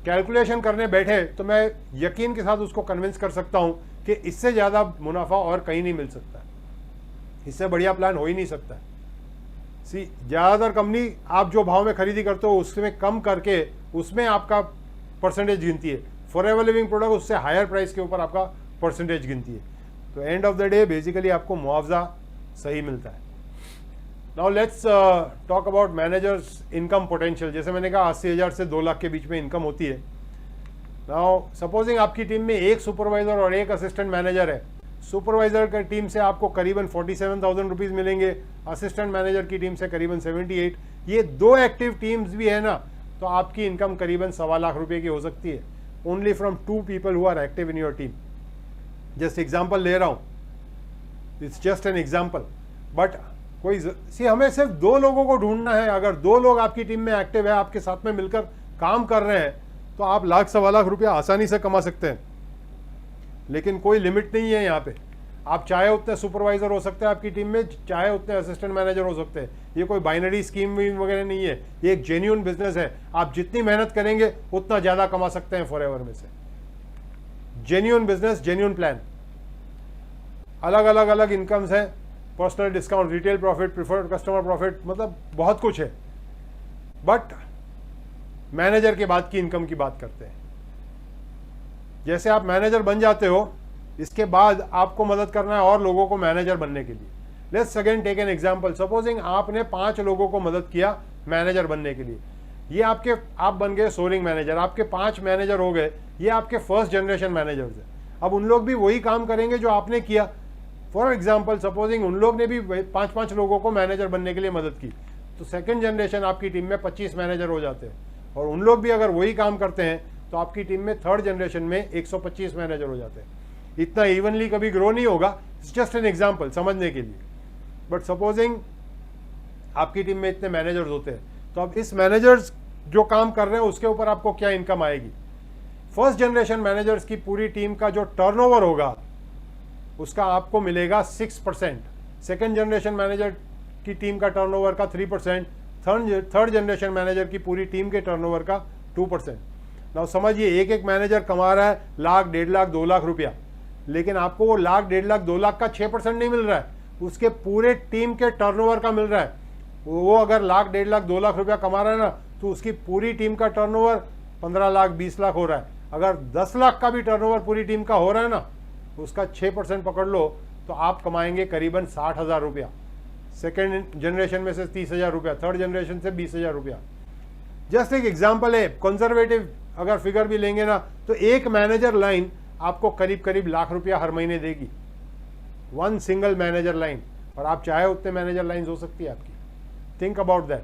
कैलकुलेशन करने बैठे तो मैं यकीन के साथ उसको कन्विंस कर सकता हूं कि इससे ज़्यादा मुनाफा और कहीं नहीं मिल सकता, इससे बढ़िया प्लान हो ही नहीं सकता। सी ज़्यादातर कंपनी आप जो भाव में खरीदी करते हो उसमें कम करके उसमें आपका परसेंटेज गिनती है। फॉरएवर लिविंग प्रोडक्ट उससे हायर प्राइस के ऊपर आपका परसेंटेज गिनती है। तो and of the day basically आपको मुआवजा सही मिलता है। Now let's talk about managers income potential. जैसे मैंने कहा 80,000 से 2 लाख के बीच में इनकम होती है। नाउ सपोजिंग आपकी टीम में एक सुपरवाइजर और एक असिस्टेंट मैनेजर है। सुपरवाइजर की टीम से आपको करीबन 47,000 रुपीज़ मिलेंगे, असिस्टेंट मैनेजर की टीम से करीबन 78। ये 2 एक्टिव टीम्स भी है ना, तो आपकी इनकम करीबन 1.25 लाख रुपए की हो सकती है, only from 2 people who are active in your team. Just example ले रहा हूँ, it's just an example. But हमें सिर्फ 2 लोगों को ढूंढना है। अगर 2 लोग आपकी टीम में एक्टिव है, आपके साथ में मिलकर काम कर रहे हैं, तो आप 1.25 लाख रुपया आसानी से कमा सकते हैं। लेकिन कोई लिमिट नहीं है यहाँ पे। आप चाहे उतने सुपरवाइजर हो सकते हैं आपकी टीम में, चाहे उतने असिस्टेंट मैनेजर हो सकते हैं। ये कोई बाइनरी स्कीम वगैरह नहीं है, ये एक जेन्युइन बिजनेस है। आप जितनी मेहनत करेंगे उतना ज़्यादा कमा सकते हैं फॉरएवर में से। Genuine business, genuine plan. अलग इनकम्स हैं, personal discount, retail profit, preferred customer profit, मतलब बहुत कुछ है। बट मैनेजर के बाद की इनकम की बात करते हैं। जैसे आप मैनेजर बन जाते हो, इसके बाद आपको मदद करना है और लोगों को मैनेजर बनने के लिए। Let's again take an example. Supposing आपने 5 लोगों को मदद किया मैनेजर बनने के लिए। ये आप बन गए सोलिंग मैनेजर, आपके 5 मैनेजर हो गए, ये आपके फर्स्ट जनरेशन मैनेजर्स हैं। अब उन लोग भी वही काम करेंगे जो आपने किया। फॉर एग्जाम्पल सपोजिंग उन लोग ने भी 5 लोगों को मैनेजर बनने के लिए मदद की, तो सेकेंड जनरेशन आपकी टीम में 25 मैनेजर हो जाते हैं। और उन लोग भी अगर वही काम करते हैं तो आपकी टीम में थर्ड जनरेशन में 125 मैनेजर हो जाते हैं। इतना इवनली कभी ग्रो नहीं होगा, इट्स जस्ट एन एग्जाम्पल समझने के लिए। बट सपोजिंग आपकी टीम में इतने मैनेजर्स होते हैं, तो अब इस मैनेजर्स जो काम कर रहे हैं उसके ऊपर आपको क्या इनकम आएगी। फर्स्ट जनरेशन मैनेजर्स की पूरी टीम का जो टर्नओवर होगा उसका आपको मिलेगा 6%, सेकेंड जनरेशन मैनेजर की टीम का टर्नओवर का 3%, थर्ड जनरेशन मैनेजर की पूरी टीम के टर्नओवर का 2%। नाउ समझिए, एक मैनेजर कमा रहा है 1,00,000, 1.5 लाख, 2 लाख रुपया, लेकिन आपको वो 1,00,000, 1.5 लाख, 2 लाख का 6% नहीं मिल रहा है, उसके पूरे टीम के टर्नओवर का मिल रहा है। वो अगर 1,00,000, 1.5 लाख, 2 लाख रुपया कमा रहा है ना, तो उसकी पूरी टीम का टर्नओवर 15 लाख, 20 लाख हो रहा है। अगर 10 लाख का भी टर्नओवर पूरी टीम का हो रहा है ना, उसका 6% पकड़ लो तो आप कमाएंगे करीबन 60,000 रुपया। सेकेंड जनरेशन में से 30,000 रुपया, थर्ड जनरेशन से 20,000 रुपया। जस्ट एक एग्जाम्पल है, कंजर्वेटिव अगर फिगर भी लेंगे ना, तो एक मैनेजर लाइन आपको करीब 1 लाख रुपया हर महीने देगी, 1 सिंगल मैनेजर लाइन। और आप चाहे उतने मैनेजर लाइन हो सकती है आपकी। Think about that.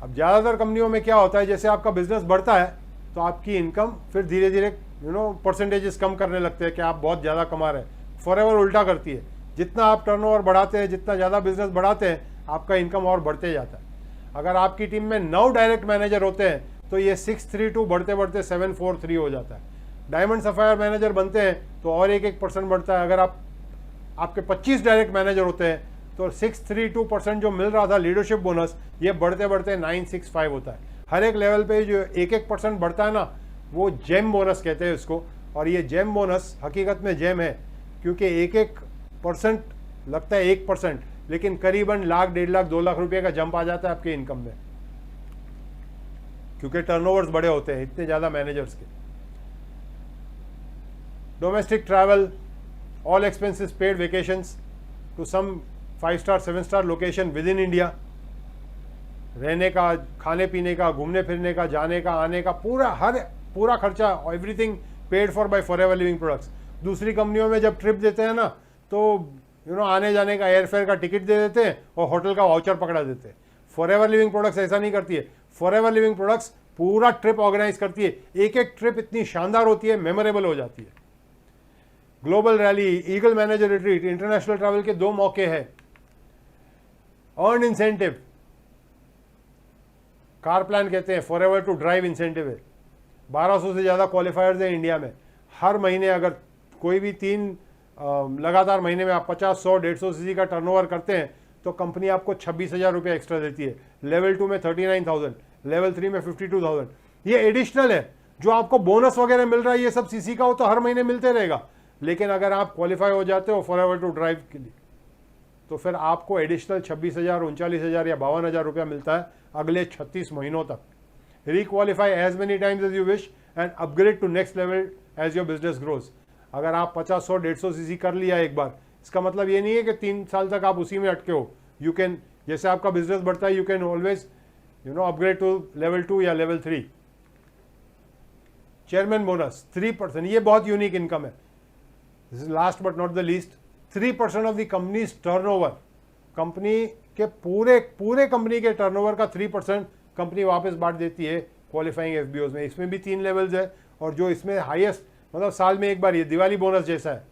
अब ज्यादातर कंपनियों में क्या होता है, जैसे आपका बिजनेस बढ़ता है तो आपकी इनकम फिर धीरे धीरे परसेंटेजेस कम करने लगते हैं कि आप बहुत ज्यादा कमा रहे हैं। फॉरएवर उल्टा करती है, जितना आप टर्नओवर बढ़ाते हैं, जितना ज्यादा बिजनेस बढ़ाते हैं, आपका इनकम और बढ़ते जाता है। अगर आपकी टीम में 9 डायरेक्ट मैनेजर होते हैं तो ये 632 बढ़ते बढ़ते 743 हो जाता है। डायमंड सफायर मैनेजर बनते हैं तो और 1% बढ़ता है। अगर आपके 25 डायरेक्ट मैनेजर होते हैं तो 632% जो मिल रहा था लीडरशिप बोनस, ये बढ़ते बढ़ते 965 होता है। हर एक लेवल पे जो 1% बढ़ता है ना, वो जेम बोनस कहते हैं इसको। और ये जेम बोनस हकीकत में जेम है, क्योंकि 1% लगता है 1%, लेकिन करीबन 1,00,000, 1.5 लाख, 2 लाख रुपए का जंप आ जाता है आपके इनकम में, क्योंकि टर्नओवर्स बड़े होते हैं इतने ज्यादा मैनेजर्स के। Domestic travel, all expenses paid, vacations to some 5 star 7 star location within India, रहने का, खाने पीने का, घूमने फिरने का, जाने का, आने का, पूरा खर्चा, everything paid for by Forever Living Products. दूसरी कंपनियों में जब ट्रिप देते हैं ना, तो आने जाने का एयरफेयर का टिकट दे देते हैं और होटल का वाउचर पकड़ा देते हैं। फॉरएवर लिविंग प्रोडक्ट्स ऐसा नहीं करती है। फॉरएवर लिविंग प्रोडक्ट्स पूरा ट्रिप ऑर्गेनाइज करती है, एक एक ट्रिप इतनी शानदार होती है, मेमोरेबल हो जाती है। Global rally, eagle manager retreat, international travel के 2 मौके हैं। अर्न इंसेंटिव, कार प्लान कहते हैं, फॉरएवर टू ड्राइव इंसेंटिव है। 1200 से ज़्यादा क्वालिफायर्स हैं इंडिया में। हर महीने अगर कोई भी 3 लगातार महीने में आप 50, 100, 150 सीसी का टर्नओवर करते हैं तो कंपनी आपको 26,000 रुपये एक्स्ट्रा देती है। लेवल 2 में 39,000, लेवल 3 में 52,000। ये एडिशनल है, जो आपको बोनस वगैरह मिल रहा है ये सब सीसी का हो तो हर महीने मिलते रहेगा। लेकिन अगर आप क्वालिफाई हो जाते हो फॉरएवर टू ड्राइव के लिए तो फिर आपको एडिशनल 26,000, 39,000 या 52,000 रुपया मिलता है अगले 36 महीनों तक। Requalify as many times as you wish and upgrade to next level as your business grows. अगर आप 50, 100, 150 सीसी कर लिया एक बार, इसका मतलब ये नहीं है कि 3 साल तक आप उसी में अटके हो। यू कैन, जैसे आपका बिजनेस बढ़ता है, you can always upgrade to level 2 या लेवल 3। चेयरमैन बोनस 3%, ये बहुत यूनिक इनकम है। This is last but not the least. 3% of the company's turnover, company के पूरे कंपनी के टर्नओवर का 3% कंपनी वापस बांट देती है क्वालिफाइंग एफबीओज में। इसमें भी 3 लेवल्स है, और जो इसमें हाईएस्ट, मतलब साल में एक बार, ये दिवाली बोनस जैसा है,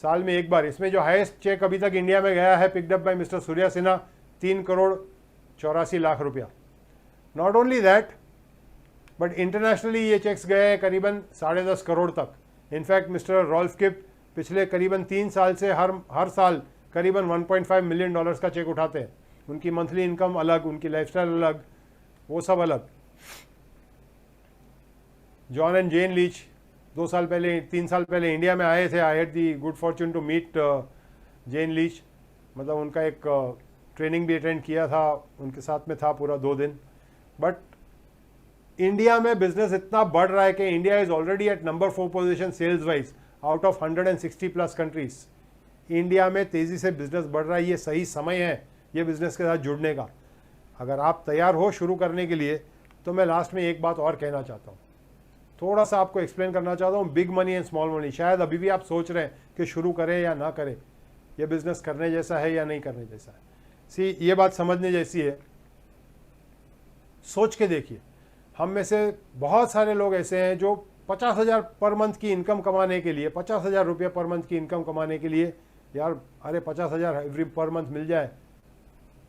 साल में एक बार। इसमें जो हाईएस्ट चेक अभी तक इंडिया में गया है, picked up by mister Surya Sinha, 3,84,00,000 रुपया। Not only that, but internationally ये चेक्स गए हैं करीबन 10.5 करोड़ तक। इनफैक्ट मिस्टर रॉल्फ किप पिछले करीबन 3 साल से हर साल करीबन $1.5 मिलियन का चेक उठाते हैं। उनकी मंथली इनकम अलग, उनकी लाइफस्टाइल अलग, वो सब अलग। जॉन एंड जेन लीच 3 साल पहले इंडिया में आए थे। I had the good fortune to meet Jen Leach, मतलब उनका एक ट्रेनिंग भी अटेंड किया था, उनके साथ में था पूरा 2 दिन। बट इंडिया में बिजनेस इतना बढ़ रहा है कि India is already at number 4 position sales wise out of 160 plus countries. India में तेजी से बिजनेस बढ़ रहा है, ये सही समय है ये बिजनेस के साथ जुड़ने का। अगर आप तैयार हो शुरू करने के लिए तो मैं लास्ट में एक बात और कहना चाहता हूँ, थोड़ा सा आपको एक्सप्लेन करना चाहता हूँ। Big money and small money, शायद अभी भी आप सोच रहे हैं कि शुरू करें या ना करें, ये बिजनेस करने जैसा है या नहीं करने जैसा है। सी, ये बात समझने जैसी है, सोच के देखिए। हम में से बहुत सारे लोग ऐसे हैं जो 50,000 पर मंथ की इनकम कमाने के लिए, 50,000 रुपये पर मंथ की इनकम कमाने के लिए, यार अरे 50,000 एवरी पर मंथ मिल जाए,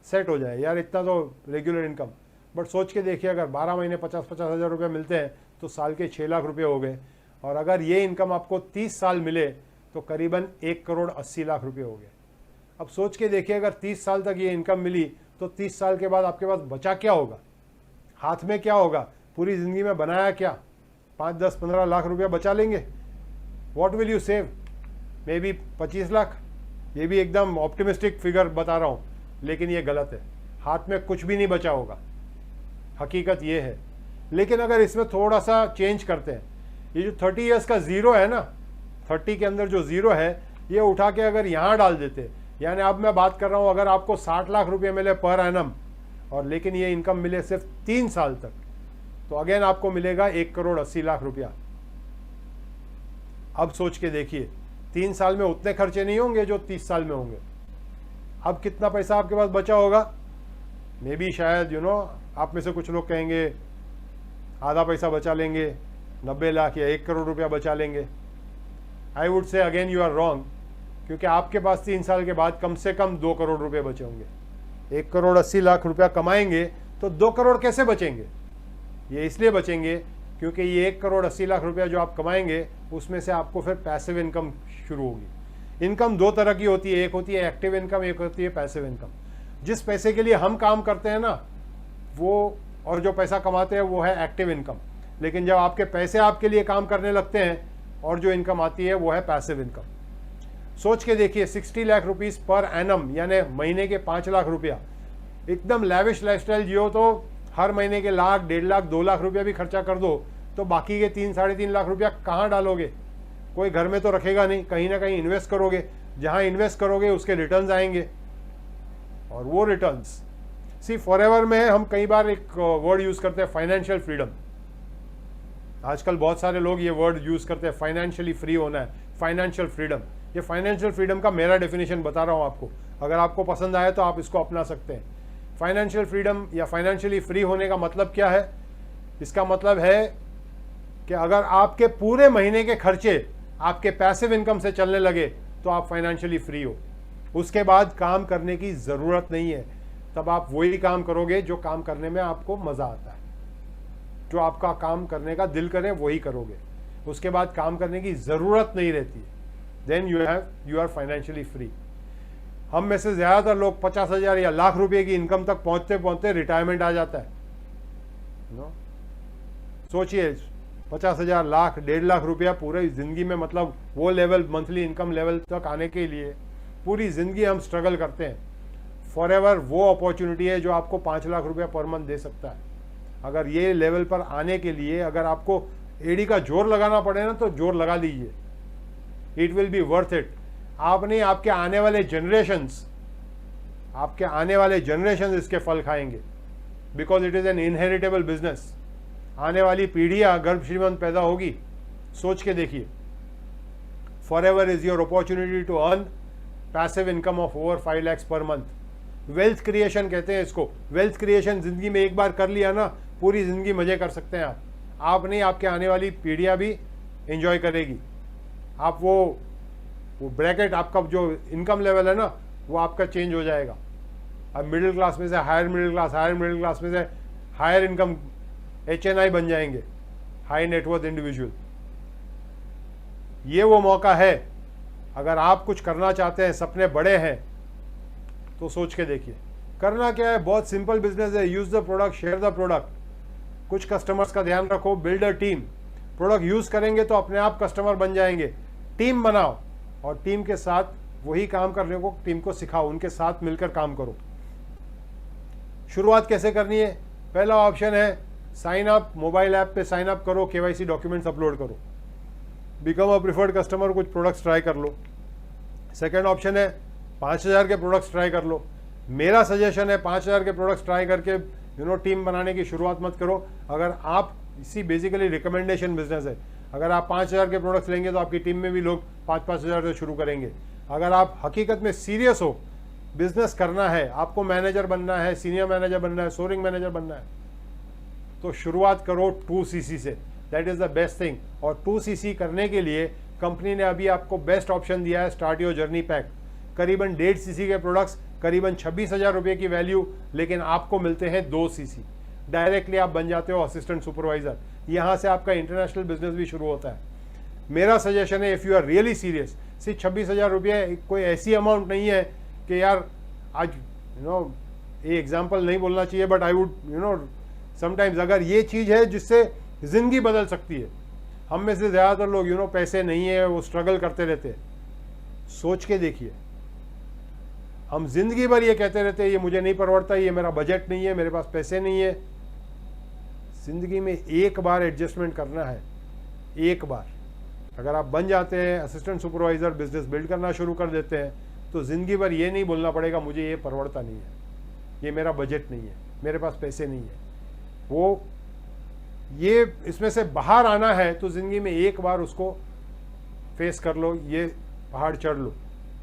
सेट हो जाए यार, इतना तो रेगुलर इनकम। बट सोच के देखिए, अगर 12 महीने 50,000 रुपये मिलते हैं तो साल के 6 लाख रुपये हो गए। और अगर ये इनकम आपको 30 साल मिले तो करीबन 1,80,00,000 रुपये हो गए। अब सोच के देखिए, अगर 30 साल तक ये इनकम मिली तो 30 साल के बाद आपके पास बचा क्या होगा, हाथ में क्या होगा, पूरी ज़िंदगी में बनाया क्या, 5, 10, 15 लाख रुपया बचा लेंगे। What will you save, may be 25 lakh. ये भी एकदम ऑप्टिमिस्टिक फिगर बता रहा हूँ, लेकिन ये गलत है। हाथ में कुछ भी नहीं बचा होगा, हकीकत ये है। लेकिन अगर इसमें थोड़ा सा चेंज करते हैं, ये जो 30 ईयर्स का ज़ीरो है ना, 30 के अंदर जो ज़ीरो है, ये उठा के अगर यहाँ डाल देते, यानी अब मैं बात कर रहा हूँ अगर आपको 60 लाख रुपये मिले पर एनम, और लेकिन ये इनकम मिले सिर्फ 3 साल तक, तो अगेन आपको मिलेगा 1,80,00,000 रुपया। अब सोच के देखिए, 3 साल में उतने खर्चे नहीं होंगे जो 30 साल में होंगे। अब कितना पैसा आपके पास बचा होगा, मे बी शायद आप में से कुछ लोग कहेंगे आधा पैसा बचा लेंगे, 90 लाख या 1 करोड़ रुपया बचा लेंगे। I would say again you are wrong, क्योंकि आपके पास 3 साल के बाद कम से कम 2 करोड़ रुपये बचे होंगे। 1,80,00,000 रुपया कमाएंगे तो 2 करोड़ कैसे बचेंगे? ये इसलिए बचेंगे क्योंकि ये 1,80,00,000 रुपया जो आप कमाएंगे उसमें से आपको फिर पैसिव इनकम शुरू होगी। इनकम 2 तरह की होती है, एक होती है एक्टिव इनकम, एक होती है पैसिव इनकम। जिस पैसे के लिए हम काम करते हैं ना, वो और जो पैसा कमाते हैं वो है एक्टिव इनकम। लेकिन जब आपके पैसे आपके लिए काम करने लगते हैं और जो इनकम आती है वो है पैसिव इनकम। सोच के देखिए, 60 लाख रुपीस पर एनम, यानी महीने के 5 लाख रुपया, एकदम लैविश लाइफस्टाइल जियो तो हर महीने के 1,00,000, 1,50,000, 2 लाख रुपया भी खर्चा कर दो तो बाकी के 3, 3.5 लाख रुपया कहाँ डालोगे? कोई घर में तो रखेगा नहीं, कहीं ना कहीं इन्वेस्ट करोगे। जहाँ इन्वेस्ट करोगे उसके रिटर्न्स आएंगे, और वो रिटर्न्स फॉरएवर में हम कई बार एक वर्ड यूज करते हैं, फाइनेंशियल फ्रीडम। आजकल बहुत सारे लोग ये वर्ड यूज करते हैं, फाइनेंशियली फ्री होना है, फाइनेंशियल फ्रीडम। ये फाइनेंशियल फ्रीडम का मेरा डेफिनेशन बता रहा हूँ आपको, अगर आपको पसंद आए तो आप इसको अपना सकते हैं। फाइनेंशियल फ्रीडम या फाइनेंशियली फ्री होने का मतलब क्या है? इसका मतलब है कि अगर आपके पूरे महीने के खर्चे आपके पैसिव इनकम से चलने लगे तो आप फाइनेंशियली फ्री हो। उसके बाद काम करने की ज़रूरत नहीं है। तब आप वही काम करोगे जो काम करने में आपको मज़ा आता है, जो आपका काम करने का दिल करे वही करोगे। उसके बाद काम करने की ज़रूरत नहीं रहती है। Then you are financially free. हम में से ज़्यादातर लोग 50,000 या लाख रुपए की इनकम तक पहुंचते पहुंचते रिटायरमेंट आ जाता है। सोचिए 50,000, लाख, 1.5 लाख रुपया पूरी ज़िंदगी में, मतलब वो लेवल, मंथली इनकम लेवल तक आने के लिए पूरी ज़िंदगी हम स्ट्रगल करते हैं। फॉरएवर वो अपॉर्चुनिटी है जो आपको 5 लाख रुपया पर मंथ दे सकता है। अगर ये लेवल पर आने के लिए अगर आपको एडी का जोर लगाना पड़े ना तो जोर लगा लीजिए। It will be worth it. आप नहीं, आपके आने वाले जनरेशंस इसके फल खाएंगे, because it is an inheritable business. आने वाली पीढ़ियां गर्भ श्रीमंत पैदा होगी। सोच के देखिए, Forever is your opportunity to earn passive income of over 5 lakh per month. Wealth creation कहते हैं इसको। वेल्थ क्रिएशन जिंदगी में एक बार कर लिया ना, पूरी जिंदगी मजे कर सकते हैं आप नहीं, आपके आने वाली पीढ़ियां भी एंजॉय करेगी। आप वो ब्रैकेट, आपका जो इनकम लेवल है ना, वो आपका चेंज हो जाएगा। अब मिडिल क्लास में से higher middle class, higher middle class में से हायर इनकम HNI बन जाएंगे, हाई नेटवर्थ इंडिविजुअल। ये वो मौका है। अगर आप कुछ करना चाहते हैं, सपने बड़े हैं, तो सोच के देखिए। करना क्या है? बहुत सिंपल बिजनेस है। Use the product, share the product. कुछ कस्टमर्स का ध्यान रखो, build a team. Product use करेंगे तो अपने आप कस्टमर बन जाएंगे। टीम बनाओ और टीम के साथ वही काम करने को टीम को सिखाओ, उनके साथ मिलकर काम करो। शुरुआत कैसे करनी है? पहला ऑप्शन है साइन अप। मोबाइल ऐप पे साइन अप करो, KYC डॉक्यूमेंट्स अपलोड करो, बिकम अ प्रिफर्ड कस्टमर, कुछ प्रोडक्ट्स ट्राई कर लो। सेकेंड ऑप्शन है 5,000 के प्रोडक्ट्स ट्राई कर लो। मेरा सजेशन है 5,000 के प्रोडक्ट्स ट्राई करके टीम बनाने की शुरुआत मत करो। अगर आप इसी बेसिकली रिकमेंडेशन बिजनेस है, अगर आप 5,000 के प्रोडक्ट्स लेंगे तो आपकी टीम में भी लोग 5,000 से शुरू करेंगे। अगर आप हकीकत में सीरियस हो, बिजनेस करना है, आपको मैनेजर बनना है, सीनियर मैनेजर बनना है, सोरिंग मैनेजर बनना है, तो शुरुआत करो 2cc से। That is the best thing. और 2cc करने के लिए कंपनी ने अभी आपको बेस्ट ऑप्शन दिया है, स्टार्ट योर जर्नी पैक। करीबन 1.5cc के प्रोडक्ट्स, करीबन 26,000 रुपये की वैल्यू, लेकिन आपको मिलते हैं 2cc। डायरेक्टली आप बन जाते हो असिस्टेंट सुपरवाइजर। यहाँ से आपका इंटरनेशनल बिजनेस भी शुरू होता है। मेरा सजेशन है, if you are really serious, सिर्फ 26,000 रुपये कोई ऐसी अमाउंट नहीं है कि यार आज ये एग्जाम्पल नहीं बोलना चाहिए, बट आई वुड समटाइम्स, अगर ये चीज़ है जिससे ज़िंदगी बदल सकती है। हम में से ज़्यादातर लोग पैसे नहीं है, वो स्ट्रगल करते रहते हैं। सोच के देखिए, हम जिंदगी भर ये कहते रहते हैं ये मुझे नहीं परवड़ता, ये मेरा बजट नहीं है, मेरे पास पैसे नहीं है। जिंदगी में एक बार एडजस्टमेंट करना है, एक बार। अगर आप बन जाते हैं असिस्टेंट सुपरवाइजर, बिजनेस बिल्ड करना शुरू कर देते हैं, तो ज़िंदगी भर ये नहीं बोलना पड़ेगा मुझे ये परवड़ता नहीं है, ये मेरा बजट नहीं है, मेरे पास पैसे नहीं है। वो ये इसमें से बाहर आना है तो ज़िंदगी में एक बार उसको फेस कर लो, ये पहाड़ चढ़ लो।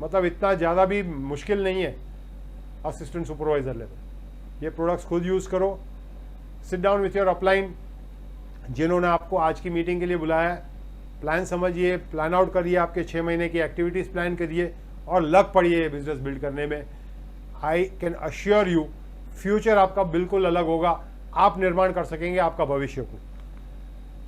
मतलब इतना ज़्यादा भी मुश्किल नहीं है असिस्टेंट सुपरवाइजर लेवल। ये प्रोडक्ट्स खुद यूज़ करो। Sit down with your upline, जिन्होंने आपको आज की मीटिंग के लिए बुलाया है, प्लान समझिए, प्लान आउट करिए, आपके 6 महीने की एक्टिविटीज़ प्लान करिए और लग पड़िए बिजनेस बिल्ड करने में। I can assure you, future आपका बिल्कुल अलग होगा। आप निर्माण कर सकेंगे आपका भविष्य को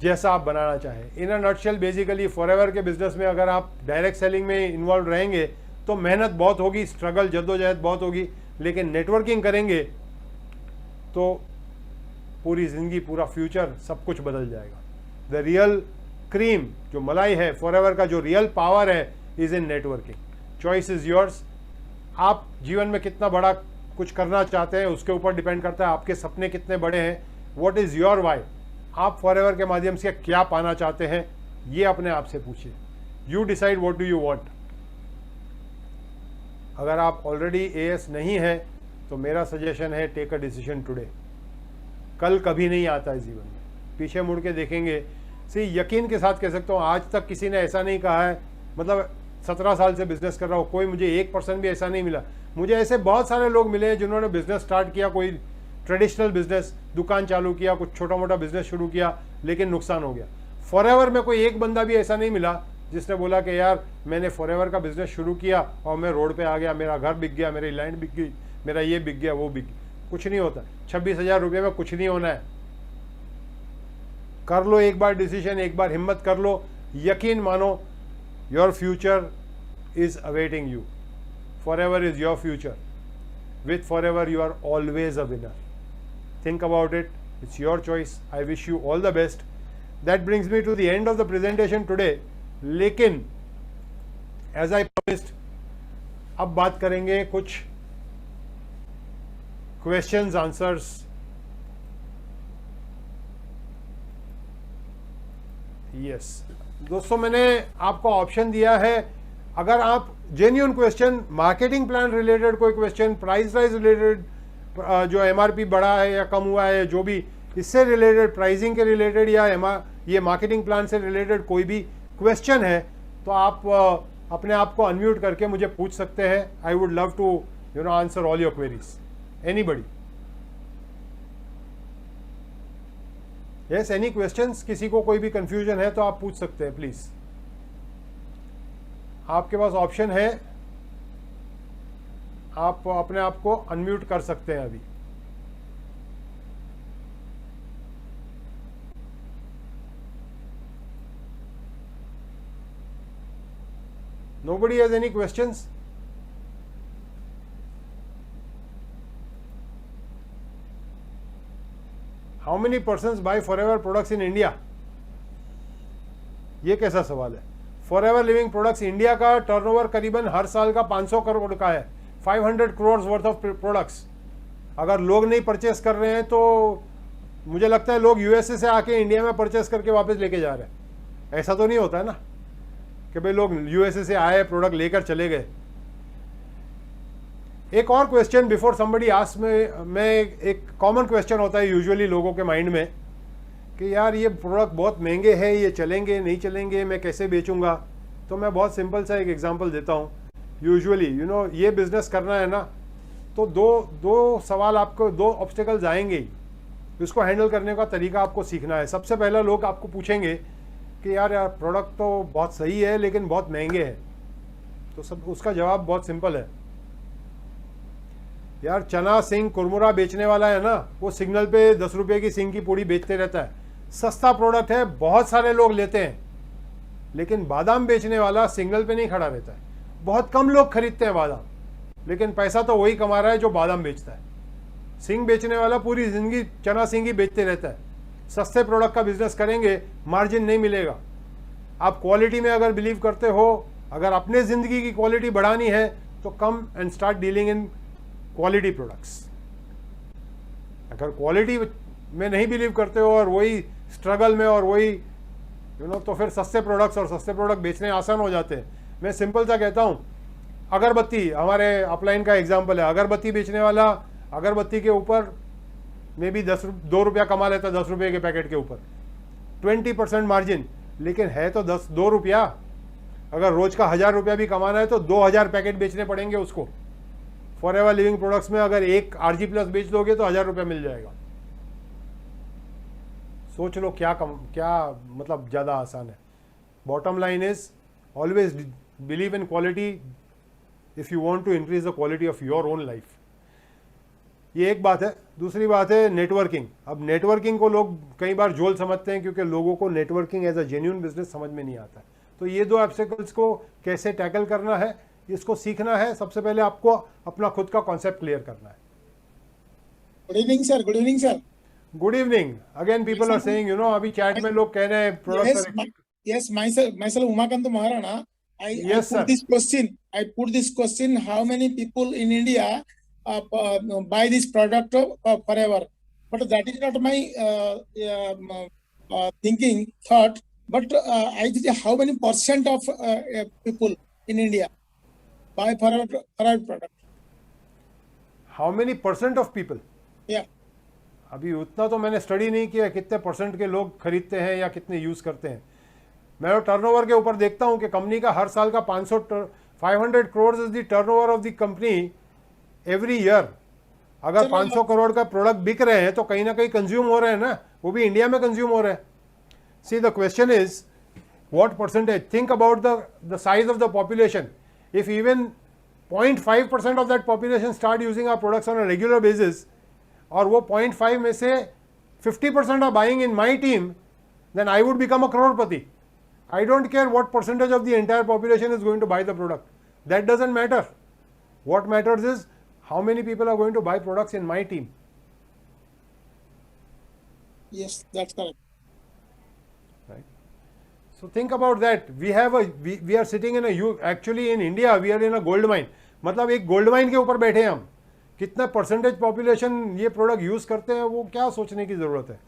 जैसा आप बनाना चाहें। इन अ नटशेल, बेसिकली फॉरएवर के बिजनेस में अगर आप डायरेक्ट सेलिंग में इन्वॉल्व रहेंगे तो मेहनत बहुत होगी, स्ट्रगल, जद्दोजहद बहुत होगी, लेकिन नेटवर्किंग करेंगे तो पूरी ज़िंदगी, पूरा फ्यूचर, सब कुछ बदल जाएगा। द रियल क्रीम, जो मलाई है फॉरएवर का, जो रियल पावर है, is in networking. Choice is yours. आप जीवन में कितना बड़ा कुछ करना चाहते हैं उसके ऊपर डिपेंड करता है, आपके सपने कितने बड़े हैं। What is your why? आप फॉरएवर के माध्यम से क्या पाना चाहते हैं, ये अपने आप से पूछिए। You decide what do you want. अगर आप ऑलरेडी AS नहीं है तो मेरा सजेशन है टेक अ डिसीजन टुडे। कल कभी नहीं आता है जीवन में, पीछे मुड़ के देखेंगे। यकीन के साथ कह सकता हूँ, आज तक किसी ने ऐसा नहीं कहा है, मतलब 17 साल से बिजनेस कर रहा हूँ, कोई मुझे 1% भी ऐसा नहीं मिला। मुझे ऐसे बहुत सारे लोग मिले हैं जिन्होंने बिजनेस स्टार्ट किया, कोई ट्रेडिशनल बिजनेस, दुकान चालू किया, कुछ छोटा मोटा बिजनेस शुरू किया, लेकिन नुकसान हो गया। फॉरएवर में कोई एक बंदा भी ऐसा नहीं मिला जिसने बोला कि यार मैंने फॉरएवर का बिजनेस शुरू किया और मैं रोड पे आ गया, मेरा घर बिक गया, मेरी लैंड बिक गई, मेरा ये बिक गया, वो बिक गया। कुछ नहीं होता। 26,000 रुपये में कुछ नहीं होना है। कर लो एक बार डिसीजन, एक बार हिम्मत कर लो, यकीन मानो, your future is awaiting you. Forever is your future. With Forever you are always a winner. Think about it, it's your choice. I wish you all the best. That brings me to the end of the presentation today. लेकिन एज आई प्रॉमिस्ड, अब बात करेंगे कुछ क्वेश्चंस आंसर्स। यस दोस्तों, मैंने आपको ऑप्शन दिया है, अगर आप genuine question, marketing plan related कोई क्वेश्चन, प्राइस राइज रिलेटेड, जो एमआरपी बढ़ा है या कम हुआ है, जो भी इससे रिलेटेड, प्राइसिंग के रिलेटेड या ये मार्केटिंग प्लान से रिलेटेड कोई भी क्वेश्चन है, तो आप अपने आप को अनम्यूट करके मुझे पूछ सकते हैं। I would love to answer all your queries. Anybody? Yes, any questions? किसी को कोई भी कंफ्यूजन है तो आप पूछ सकते हैं प्लीज। आपके पास ऑप्शन है, आप अपने आप को अनम्यूट कर सकते हैं अभी। Nobody has any questions? How many persons buy Forever products in India? ये कैसा सवाल है? फॉरएवर लिविंग प्रोडक्ट्स इंडिया का टर्नओवर करीबन हर साल का 500 करोड़ का है। 500 करोड़ वर्थ ऑफ प्रोडक्ट्स। अगर लोग नहीं परचेस कर रहे हैं तो मुझे लगता है लोग यूएसए से आके इंडिया में परचेस करके वापस लेके जा रहे हैं। ऐसा तो नहीं होता है ना कि भाई लोग यूएसए से आए, प्रोडक्ट लेकर चले गए। एक और क्वेश्चन बिफोर समबडी आस्क मैं एक कॉमन क्वेश्चन होता है यूजुअली लोगों के माइंड में कि यार ये प्रोडक्ट बहुत महंगे हैं, ये चलेंगे नहीं चलेंगे, मैं कैसे बेचूंगा? तो मैं बहुत सिंपल सा एक एग्जांपल देता हूँ। यूजुअली ये बिजनेस करना है ना, तो दो सवाल आपको, दो ऑब्स्टिकल्स आएंगे ही। इसको हैंडल करने का तरीका आपको सीखना है। सबसे पहला लोग आपको पूछेंगे कि यार प्रोडक्ट तो बहुत सही है लेकिन बहुत महंगे हैं। तो सब उसका जवाब बहुत सिंपल है, यार चना सिंह कुरमुरा बेचने वाला है ना, वो सिग्नल पे 10 रुपये की सिंह की पूड़ी बेचते रहता है। सस्ता प्रोडक्ट है, बहुत सारे लोग लेते हैं, लेकिन बादाम बेचने वाला सिग्नल पे नहीं खड़ा रहता है। बहुत कम लोग खरीदते हैं बादाम, लेकिन पैसा तो वही कमा रहा है जो बादाम बेचता है। सिंह बेचने वाला पूरी जिंदगी चना सिंह ही बेचते रहता है। सस्ते प्रोडक्ट का बिजनेस करेंगे, मार्जिन नहीं मिलेगा। आप क्वालिटी में अगर बिलीव करते हो, अगर अपने जिंदगी की क्वालिटी बढ़ानी है, तो come and start dealing in quality products. अगर क्वालिटी में नहीं बिलीव करते हो और वही स्ट्रगल में और वही तो फिर सस्ते प्रोडक्ट्स और सस्ते प्रोडक्ट बेचने आसान हो जाते हैं। मैं सिंपल सा कहता हूँ, अगरबत्ती हमारे अपलाइन का एग्जाम्पल है। अगरबत्ती बेचने वाला अगरबत्ती के ऊपर मे बी 2 रुपया कमा लेता, 10 रुपये के पैकेट के ऊपर 20% मार्जिन, लेकिन है तो 2 रुपया। अगर रोज का 1000 रुपया भी कमाना है तो 2000 पैकेट बेचने पड़ेंगे उसको। फॉरएवर लिविंग प्रोडक्ट्स में अगर एक आरजी प्लस बेच दोगे तो 1000 रुपया मिल जाएगा। सोच लो क्या मतलब ज़्यादा आसान है। Bottom line is always believe in quality if you want to increase the quality of your own life. ये एक बात है। दूसरी बात है नेटवर्किंग। अब नेटवर्किंग को लोग कई बार झोल समझते हैं क्योंकि लोगों को networking as a genuine business समझ में नहीं आता। तो ये 2 ऑब्स्टेकल्स को कैसे टैकल करना है, इसको सीखना है। सबसे पहले आपको अपना खुद का कॉन्सेप्ट क्लियर करना है। Good evening sir. Good evening sir. Good evening again. People are saying अभी चैट में लोग कह रहे हैं product. Yes, myself Umakant Maharana. Yes, I put this question. How many people in India buy this product forever? But that is not my thought. But I think how many percent of people in India buy forever product? How many percent of people? Yeah. अभी उतना तो मैंने स्टडी नहीं किया कितने परसेंट के लोग खरीदते हैं या कितने यूज करते हैं। मैं टर्नओवर के ऊपर देखता हूं कि कंपनी का हर साल का 500 crore is the turnover of the company every year. अगर 500 करोड़ का प्रोडक्ट बिक रहे हैं तो कहीं ना कहीं कंज्यूम हो रहे हैं ना, वो भी इंडिया में कंज्यूम हो रहे हैं। See the question is what percentage, think about the size of the population. If even 0.5% of that population start using our products on a regular basis, और वो 0.5 में से 50% are buying in my team, then I would become a crorepati. I don't care what percentage of the entire population is going to buy the product. That doesn't matter. What matters is how many people are going to buy products in my team. Yes, that's correct. Right. So think about that. We are sitting in actually in India we are in a gold mine. मतलब एक गोल्ड माइन के ऊपर बैठे हैं हम। कितना परसेंटेज पॉपुलेशन ये प्रोडक्ट यूज करते हैं वो क्या सोचने की जरूरत है।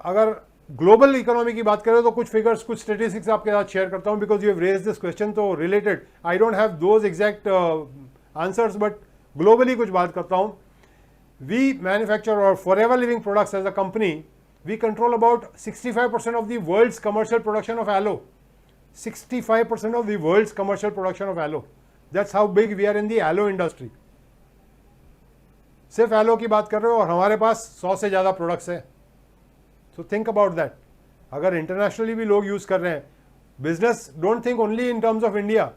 अगर ग्लोबल इकोनॉमी की बात करें तो कुछ फिगर्स, कुछ स्टेटिस्टिक्स आपके साथ शेयर करता हूं, because you have raised this question, तो related I don't have those exact answers, but globally कुछ बात करता हूं। We manufacture our Forever Living products as a company, we control about 65% of the world's commercial production of aloe. 65% of the world's commercial production of aloe. That's how big we are in the aloe industry. सिर्फ aloe की बात कर रहे हो और हमारे पास 100 से ज़्यादा प्रोडक्ट्स हैं। So think about that. अगर इंटरनेशनली भी लोग यूज़ कर रहे हैं, business don't think only in terms of India.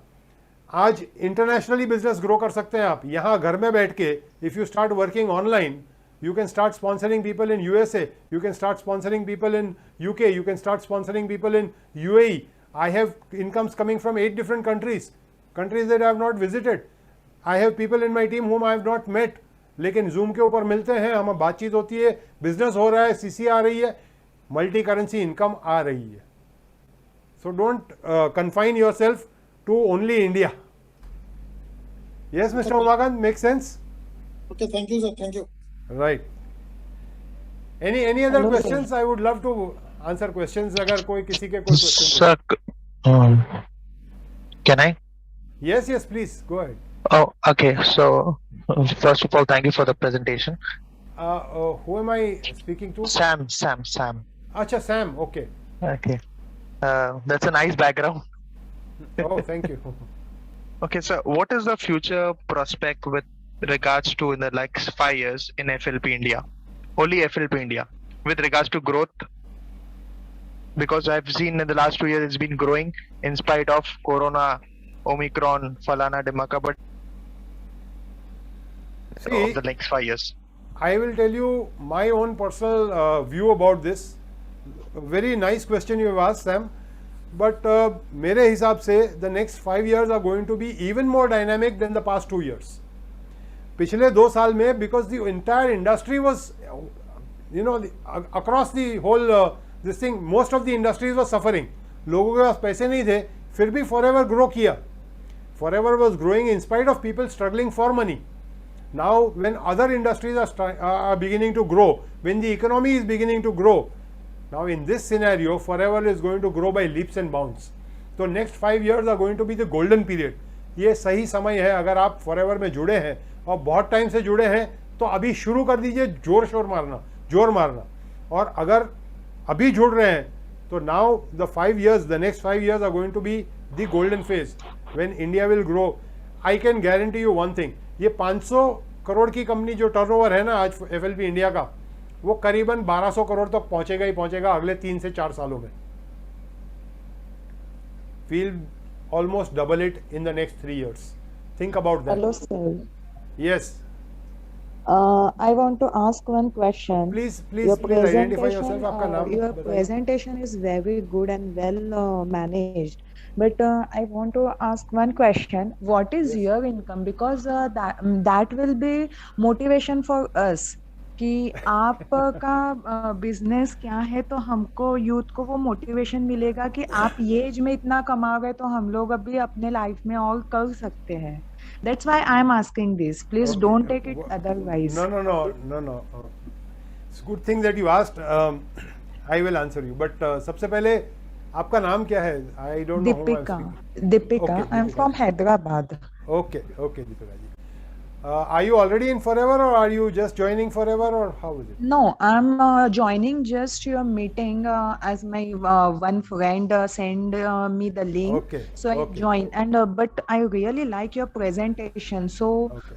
आज इंटरनेशनली बिजनेस ग्रो कर सकते हैं आप यहाँ घर में बैठ के। If you start working online, you can start sponsoring people in USA, you can start sponsoring people in UK, you can start sponsoring people in UAE. I have incomes coming from 8 different countries that I have not visited. I have people in my team whom I have not met, लेकिन Zoom के ऊपर मिलते हैं, हम बातचीत होती है, बिजनेस हो रहा है, CC आ रही है, मल्टी करेंसी इनकम आ रही है। So don't confine yourself to only India. Yes, Mr. Umakant, makes sense? Okay, thank you, sir. Thank you. Right. Any other questions? I would love to answer questions. अगर कोई किसी के कोई questions Sir, can I? Yes, please go ahead. Oh, okay. So, first of all, thank you for the presentation. Who am I speaking to? Sam. Acha, Sam. Okay. Okay. That's a nice background. Oh, thank you. Okay, so what is the future prospect with regards to in the like 5 years in FLP India? Only FLP India with regards to growth, because I've seen in the last 2 years it's been growing in spite of Corona, Omicron, Falana, Dimaka, but of the next 5 years. I will tell you my own personal view about this. Very nice question you have asked, Sam. But मेरे हिसाब से the next 5 years are going to be even more dynamic than the past 2 years. पिछले 2 साल में, because the entire industry was, across the whole this thing, most of the industries were suffering. लोगों के पास पैसे नहीं थे, फिर भी Forever grow किया. Forever was growing in spite of people struggling for money. Now, when other industries are beginning to grow, when the economy is beginning to grow, now in this scenario, Forever is going to grow by leaps and bounds. So next 5 years are going to be the golden period. ये सही समय है। अगर आप Forever में जुड़े हैं और बहुत टाइम से जुड़े हैं तो अभी शुरू कर दीजिए जोर मारना। और अगर अभी जुड़ रहे हैं तो now the next 5 years are going to be the golden phase when India will grow. I can guarantee you one thing, ये 500 करोड़ की कंपनी जो टर्नओवर है ना आज FLP इंडिया का, वो करीबन 1200 करोड़ तक पहुंचेगा ही पहुंचेगा अगले 3 से 4 सालों में। We'll almost double it in the next 3 years. Think about that. Hello, sir. Yes. I want to ask one question. Please identify yourself. आपका नाम Your बताइए। presentation is very good and well managed. But I want to ask one question. What is your income? Because that will be motivation for us. कि आपका बिजनेस क्या है, तो हमको यूथ को वो मोटिवेशन मिलेगा कि आप ये एज में इतना कमा गए तो हम लोग अभी अपने लाइफ में और कर सकते हैं। That's why I am asking this. Please don't take it otherwise. No. It's a good thing that you asked. I will answer you. But सबसे पहले आपका नाम क्या है? I don't know who I'm speaking. Deepika. I am from Hyderabad. Okay, Deepika ji. Are you already in Forever, or are you just joining Forever, or how is it? No, I'm joining just your meeting as my one friend send me the link. Okay, So I okay, join and but I really like your presentation. So okay.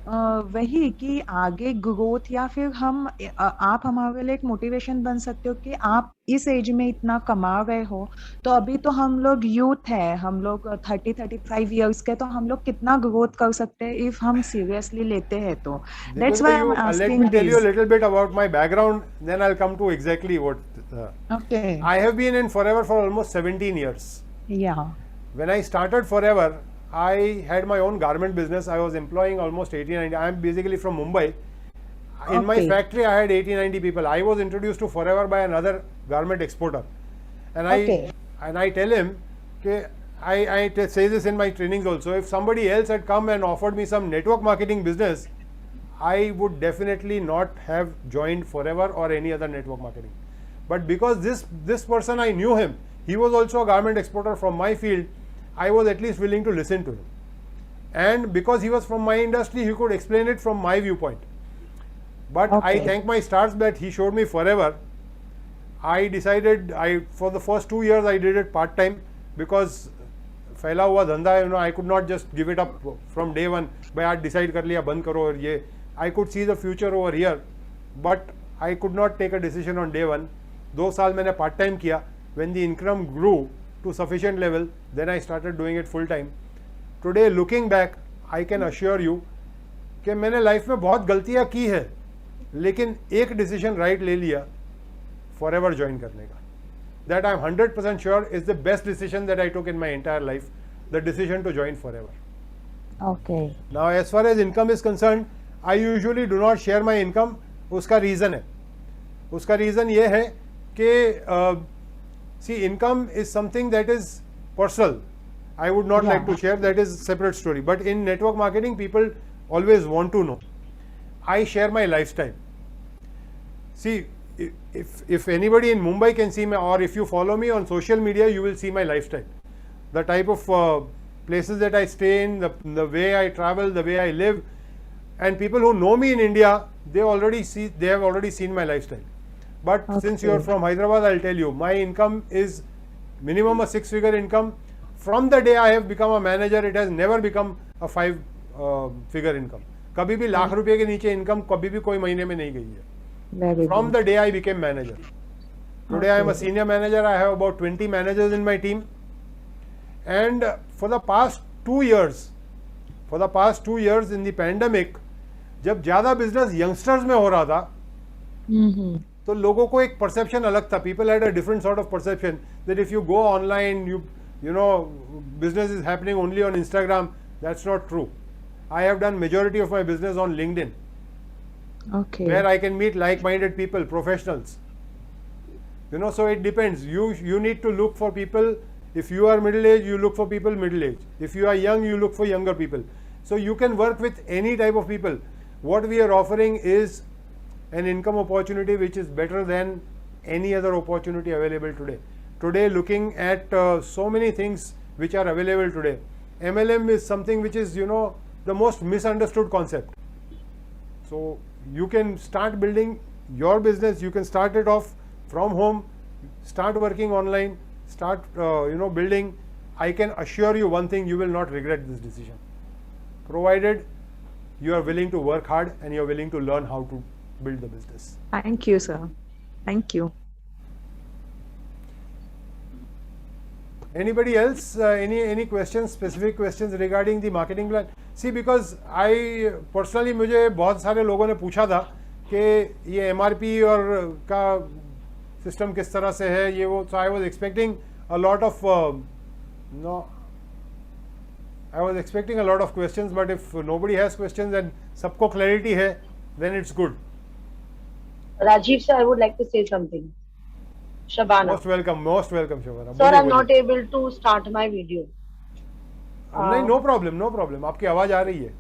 वही कि आगे ग्रोथ या फिर हम आप हमारे लिए एक मोटिवेशन बन सकते हो कि आप इस एज में इतना कमा रहे हो, तो अभी तो हम लोग यूथ है, हम लोग 30-35 इयर्स के, तो हम लोग कितना ग्रोथ कर सकते हैं इफ हम सीरियसली लेते हैं तो that's why I am Let me asking tell you a this. little bit about my background, then I'll come to exactly what. Okay. I have been in Forever for almost 17 years. Yeah. When I started Forever, I had my own garment business. I was employing almost 80-90. I am basically from Mumbai. In my Okay. factory, I had 80-90 people. I was introduced to Forever by another garment exporter, and Okay. I tell him, okay, say this in my trainings also. If somebody else had come and offered me some network marketing business, I would definitely not have joined Forever or any other network marketing. But because this person, I knew him, he was also a garment exporter from my field, I was at least willing to listen to him. And because he was from my industry, he could explain it from my viewpoint. But I Okay. thank my stars that he showed me Forever. I decided, for the first 2 years I did it part time, because फैला हुआ धंधा है, I could not just give it up from day one. भाई आज decide कर लिया बंद करो और ये. I could see the future over here, but I could not take a decision on day one. 2 साल मैंने part time किया. When the income grew to sufficient level, then I started doing it full time. Today looking back, I can assure you कि मैंने लाइफ में बहुत गलतियाँ की है, लेकिन एक डिसीजन राइट ले लिया Forever ज्वाइन करने का. That I am 100% sure is the best decision that I took in my entire life, the decision to join Forever. Okay. Now as far as income is concerned, I usually do not share my income. उसका रीज़न है, उसका रीज़न ये है कि see, income is something that is personal. I would not like to share, that is a separate story. But in network marketing, people always want to know. I share my lifestyle. See, if anybody in Mumbai can see me, or if you follow me on social media, you will see my lifestyle. The type of places that I stay in, the way I travel, the way I live. And people who know me in India, they have already seen my lifestyle. But since you are from Hyderabad, I'll tell you, my income is minimum a 6-figure income. From the day I have become a manager, it has never become a 5-figure income. कभी भी लाख रुपए के नीचे इनकम कभी भी कोई महीने में नहीं गई है. Very From good. the day I became manager. Today I am a senior manager. I have about 20 managers in my team. And for the past 2 years in the pandemic, जब ज़्यादा बिजनेस यंगस्टर्स में हो रहा था, तो लोगों को एक परसेप्शन अलग था. People had a different sort of perception that if you go online, you know, business is happening only on Instagram. That's not true. I have done majority of my business on LinkedIn, Okay. where I can meet like-minded people, professionals. You know, so it depends. You need to look for people. If you are middle-aged, you look for people middle-aged. If you are young, you look for younger people. So you can work with any type of people. What we are offering is an income opportunity which is better than any other opportunity available today. Today, looking at so many things which are available today, MLM is something which is, you know, the most misunderstood concept. So you can start building your business. You can start it off from home, start working online, start building. I can assure you one thing: you will not regret this decision, provided you are willing to work hard and you are willing to learn how to build the business. Thank you, sir. Thank you. Anybody else? Any questions, specific questions regarding the marketing plan? See, because I personally, मुझे बहुत सारे लोगों ने पूछा था कि ये MRP और का सिस्टम किस तरह से है ये वो. So I was expecting a lot of I was expecting a lot of questions, but if nobody has questions and सबको clarity है, then it's good. Rajiv sir, I would like to say something. Shabana. Most welcome, Shabana. Sir, I'm not able to start my video. नहीं, no problem. आपकी आवाज आ रही है.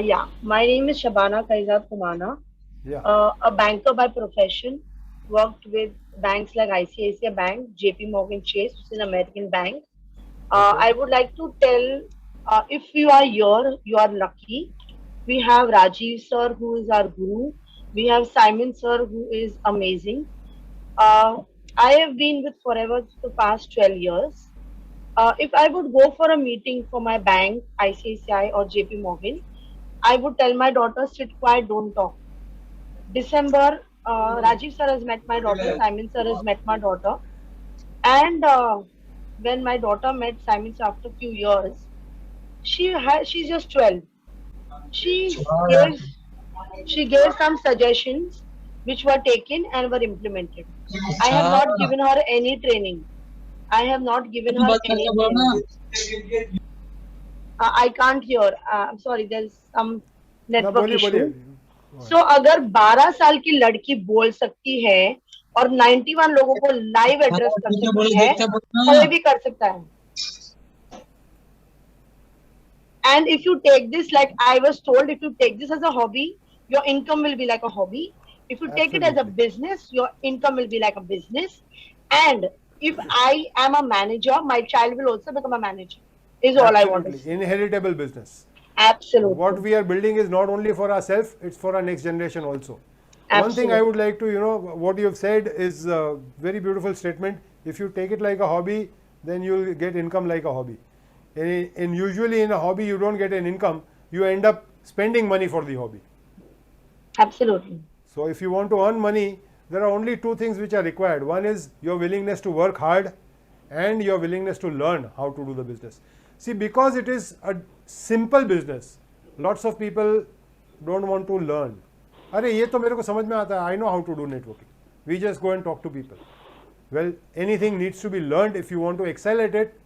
Yeah, my name is Shabana Kaizad Kumana. Yeah. A banker by profession, worked with banks like ICICI Bank, JP Morgan Chase, which is an American bank. I would like to tell, if you are here, you are lucky. We have Rajiv sir, who is our guru. We have Simon sir, who is amazing. I have been with Forever for the past 12 years. If I would go for a meeting for my bank, ICICI or JP Morgan, I would tell my daughter, sit quiet, don't talk. December, Rajiv sir has met my daughter, Simon sir has met my daughter. And when my daughter met Simon sir after a few years, she's just 12. She gave she gave some suggestions which were taken and were implemented. I have not given her any training. I have not given her any training. I can't hear. I'm sorry, there's some ना network बोलिए issue. बोलिए सो अगर 12 साल की लड़की बोल सकती है और 91 लोगों को लाइव एड्रेस कर सकती है, कोई भी कर सकता है. And if you take this, like I was told, if you take this as a hobby, your income will be like a hobby. If you take it as a Absolutely. business, your income will be like a business. And if I am a manager, my child will also become a manager. Is all I want to Absolutely. say. Inheritable business. Absolutely. What we are building is not only for ourselves, it's for our next generation also. One thing I Absolutely. would like to, what you have said is a very beautiful statement. If you take it like a hobby, then you'll get income like a hobby. And usually in a hobby, you don't get an income, you end up spending money for the hobby. Absolutely. So if you want to earn money, there are only two things which are required. One is your willingness to work hard and your willingness to learn how to do the business. See, because it is a simple business, lots of people don't want to learn. अरे ये तो मेरे को समझ में आता है. I know how to do networking. We just go and talk to people. Well, anything needs to be learned. If you want to excel at it,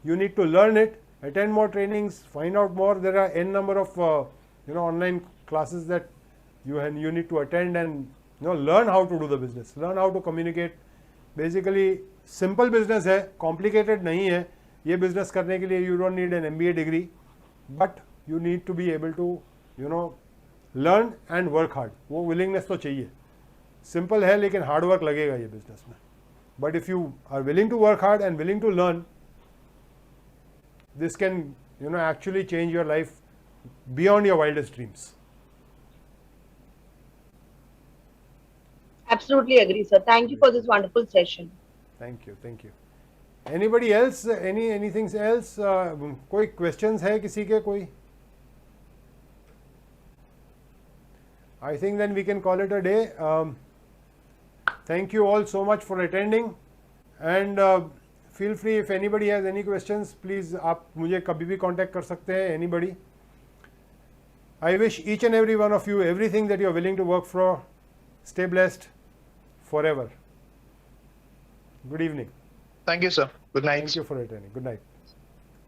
you need to learn it, attend more trainings, find out more. There are n number of online classes that you need to attend and learn how to do the business, learn how to communicate. Basically simple business है, complicated नहीं है. ये business करने के लिए you don't need an MBA degree, but you need to be able to learn and work hard. वो willingness तो चाहिए. Simple है लेकिन hard work लगेगा ये business में. But if you are willing to work hard and willing to learn, this can actually change your life beyond your wildest dreams. Absolutely agree, sir. Thank you for this wonderful session. Thank you, thank you. Anybody else? Anything else? कोई questions है किसी के कोई? I think then we can call it a day. Thank you all so much for attending, and feel free if anybody has any questions, please आप मुझे कभी भी contact कर सकते हैं. Anybody. I wish each and every one of you everything that you are willing to work for. Stay blessed forever. Good evening. Thank you, sir. Good night. Thank you for attending. Good night.